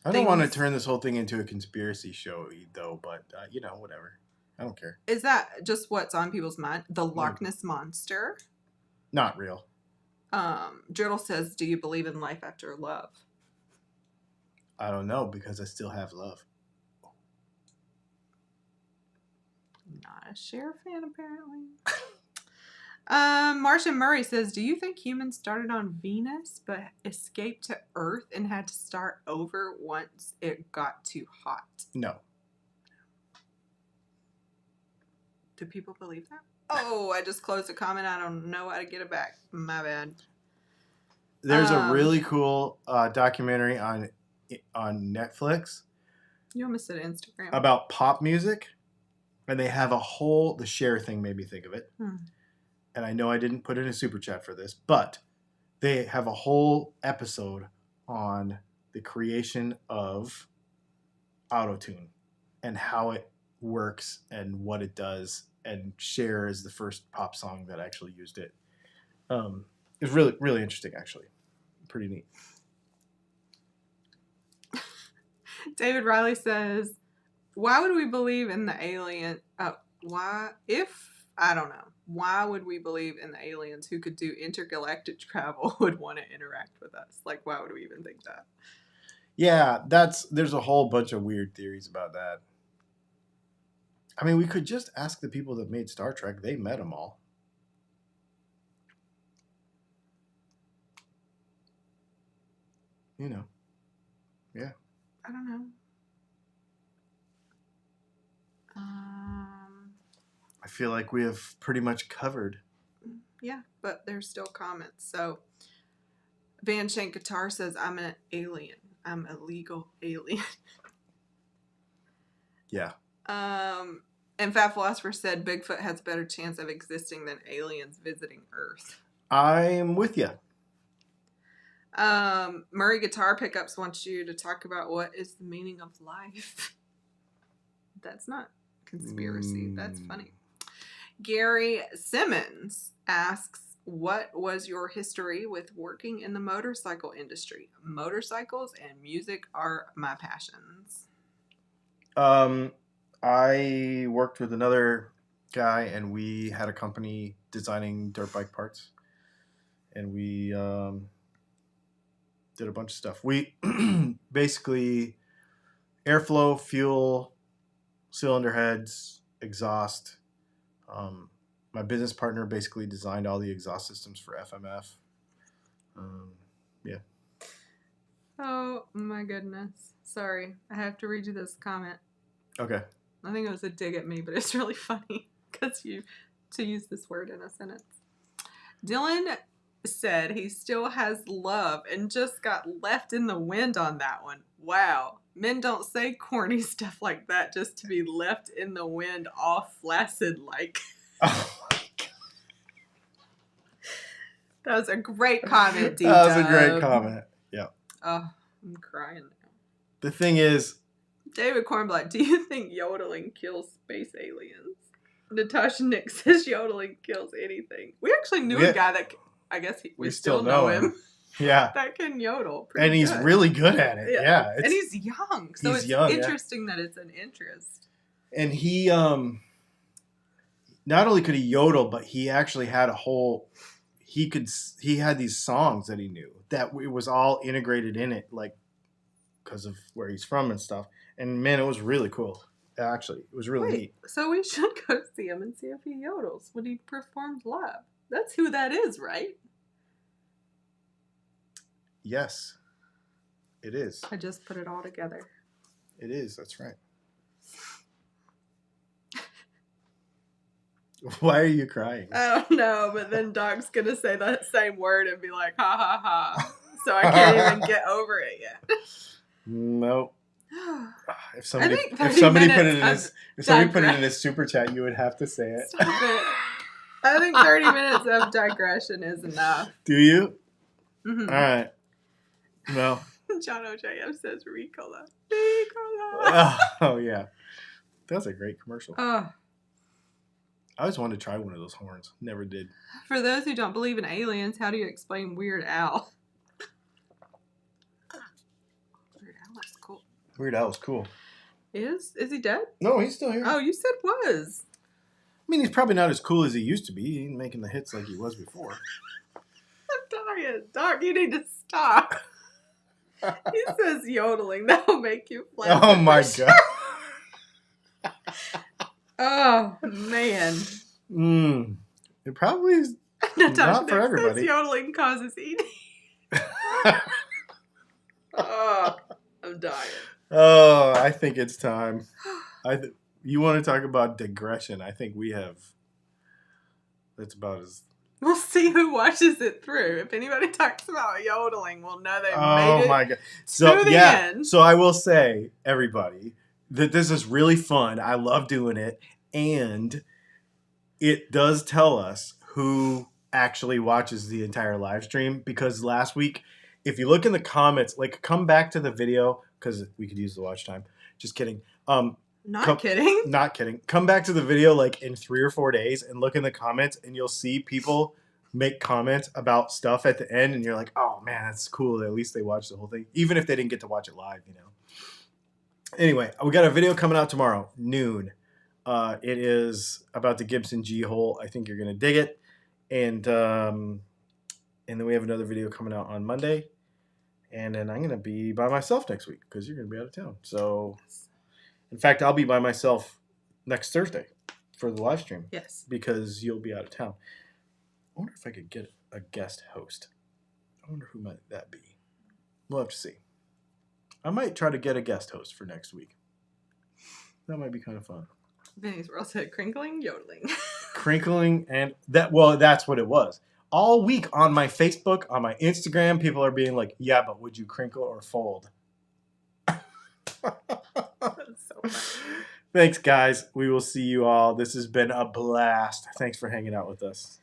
I don't want to turn this whole thing into a conspiracy show, though, but, whatever. I don't care. Is that just what's on people's mind? The Loch Ness Monster? Not real. Journal says, do you believe in life after love? I don't know, because I still have love. Not a Cher fan, apparently. Martian Murray says, do you think humans started on Venus but escaped to Earth and had to start over once it got too hot? No. Do people believe that? Oh, I just closed a comment. I don't know how to get it back. My bad. There's a really cool documentary on Netflix. You almost said Instagram. About pop music. And they have the Cher thing made me think of it. And I know I didn't put in a super chat for this, but they have a whole episode on the creation of autotune and how it works and what it does. And Cher is the first pop song that actually used it. It's really, really interesting, actually. Pretty neat. David Riley says, why would we believe in the alien? I don't know. Why would we believe in the aliens who could do intergalactic travel would want to interact with us? Like, why would we even think that? Yeah, there's a whole bunch of weird theories about that. I mean, we could just ask the people that made Star Trek. They met them all. Yeah. I don't know. I feel like we have pretty much covered. Yeah, but there's still comments. So, Van Shank Guitar says, I'm an alien. I'm a legal alien. Yeah. And Fat Philosopher said Bigfoot has a better chance of existing than aliens visiting Earth. I'm with you. Murray Guitar Pickups wants you to talk about what is the meaning of life. That's not conspiracy. That's funny. Gary Simmons asks, what was your history with working in the motorcycle industry? Motorcycles and music are my passions. I worked with another guy, and we had a company designing dirt bike parts. And we did a bunch of stuff. We basically airflow, fuel, cylinder heads, exhaust. My business partner basically designed all the exhaust systems for FMF. Yeah. Oh my goodness. Sorry. I have to read you this comment. Okay. I think it was a dig at me, but it's really funny because to use this word in a sentence. Dylan said he still has love and just got left in the wind on that one. Wow. Men don't say corny stuff like that just to be left in the wind all flaccid like. Oh my God. That was a great comment, D-Dub. That was a great comment. Yeah. Oh, I'm crying now. The thing is, David Kornblatt, do you think yodeling kills space aliens? Natasha Nick says yodeling kills anything. We actually knew a guy that, I guess we still know him. Yeah. That can yodel. And he's really good at it. Yeah. And he's young. So it's interesting that it's an interest. And he, not only could he yodel, but he actually had he had these songs that he knew that it was all integrated in it, like, because of where he's from and stuff. And man, it was really cool. Actually, it was really neat. So we should go see him and see if he yodels when he performs live. That's who that is, right? Yes, it is. I just put it all together. It is. That's right. Why are you crying? I don't know, but then Doc's going to say that same word and be like, ha ha ha. So I can't even get over it yet. Nope. If I somebody think if 30 somebody put minutes it in of his if somebody put it in digression. his super chat, you would have to say it. Stop it. I think 30 minutes of digression is enough. Do you? Mm-hmm. All right. Well. John OJF says Ricola. Ricola. Oh yeah, that's a great commercial. Oh. I always wanted to try one of those horns. Never did. For those who don't believe in aliens, how do you explain Weird Al? Weird Al is cool. Weird Al was cool. Is he dead? No, he's still here. Oh, you said was. I mean, he's probably not as cool as he used to be. He ain't making the hits like he was before. I'm dying. Doc, you need to stop. He says yodeling. That'll make you flash. Oh my god. Oh, man. It probably is Natasha not for Dick everybody. says yodeling causes eating. Oh, I'm dying. Oh, I think it's time. You want to talk about digression? I think we have. That's about as. We'll see who watches it through. If anybody talks about yodeling, we'll know they made Oh it my god! So to the yeah, end. so I will say, everybody, that this is really fun. I love doing it, and it does tell us who actually watches the entire live stream. Because last week, if you look in the comments, like come back to the video because we could use the watch time. Just kidding. Not kidding. Not kidding. Come back to the video like in 3 or 4 days and look in the comments, and you'll see people make comments about stuff at the end, and you're like, oh man, that's cool. At least they watched the whole thing, even if they didn't get to watch it live, you know. Anyway, we got a video coming out tomorrow, noon. It is about the Gibson G hole. I think you're gonna dig it, and then we have another video coming out on Monday, and then I'm gonna be by myself next week because you're gonna be out of town. So, in fact, I'll be by myself next Thursday for the live stream. Yes. Because you'll be out of town. I wonder if I could get a guest host. I wonder who might that be. We'll have to see. I might try to get a guest host for next week. That might be kind of fun. Vinny's World said crinkling, yodeling. Crinkling and that. Well, that's what it was. All week on my Facebook, on my Instagram, people are being like, yeah, but would you crinkle or fold? That's so funny. Thanks, guys. We will see you all. This has been a blast. Thanks for hanging out with us.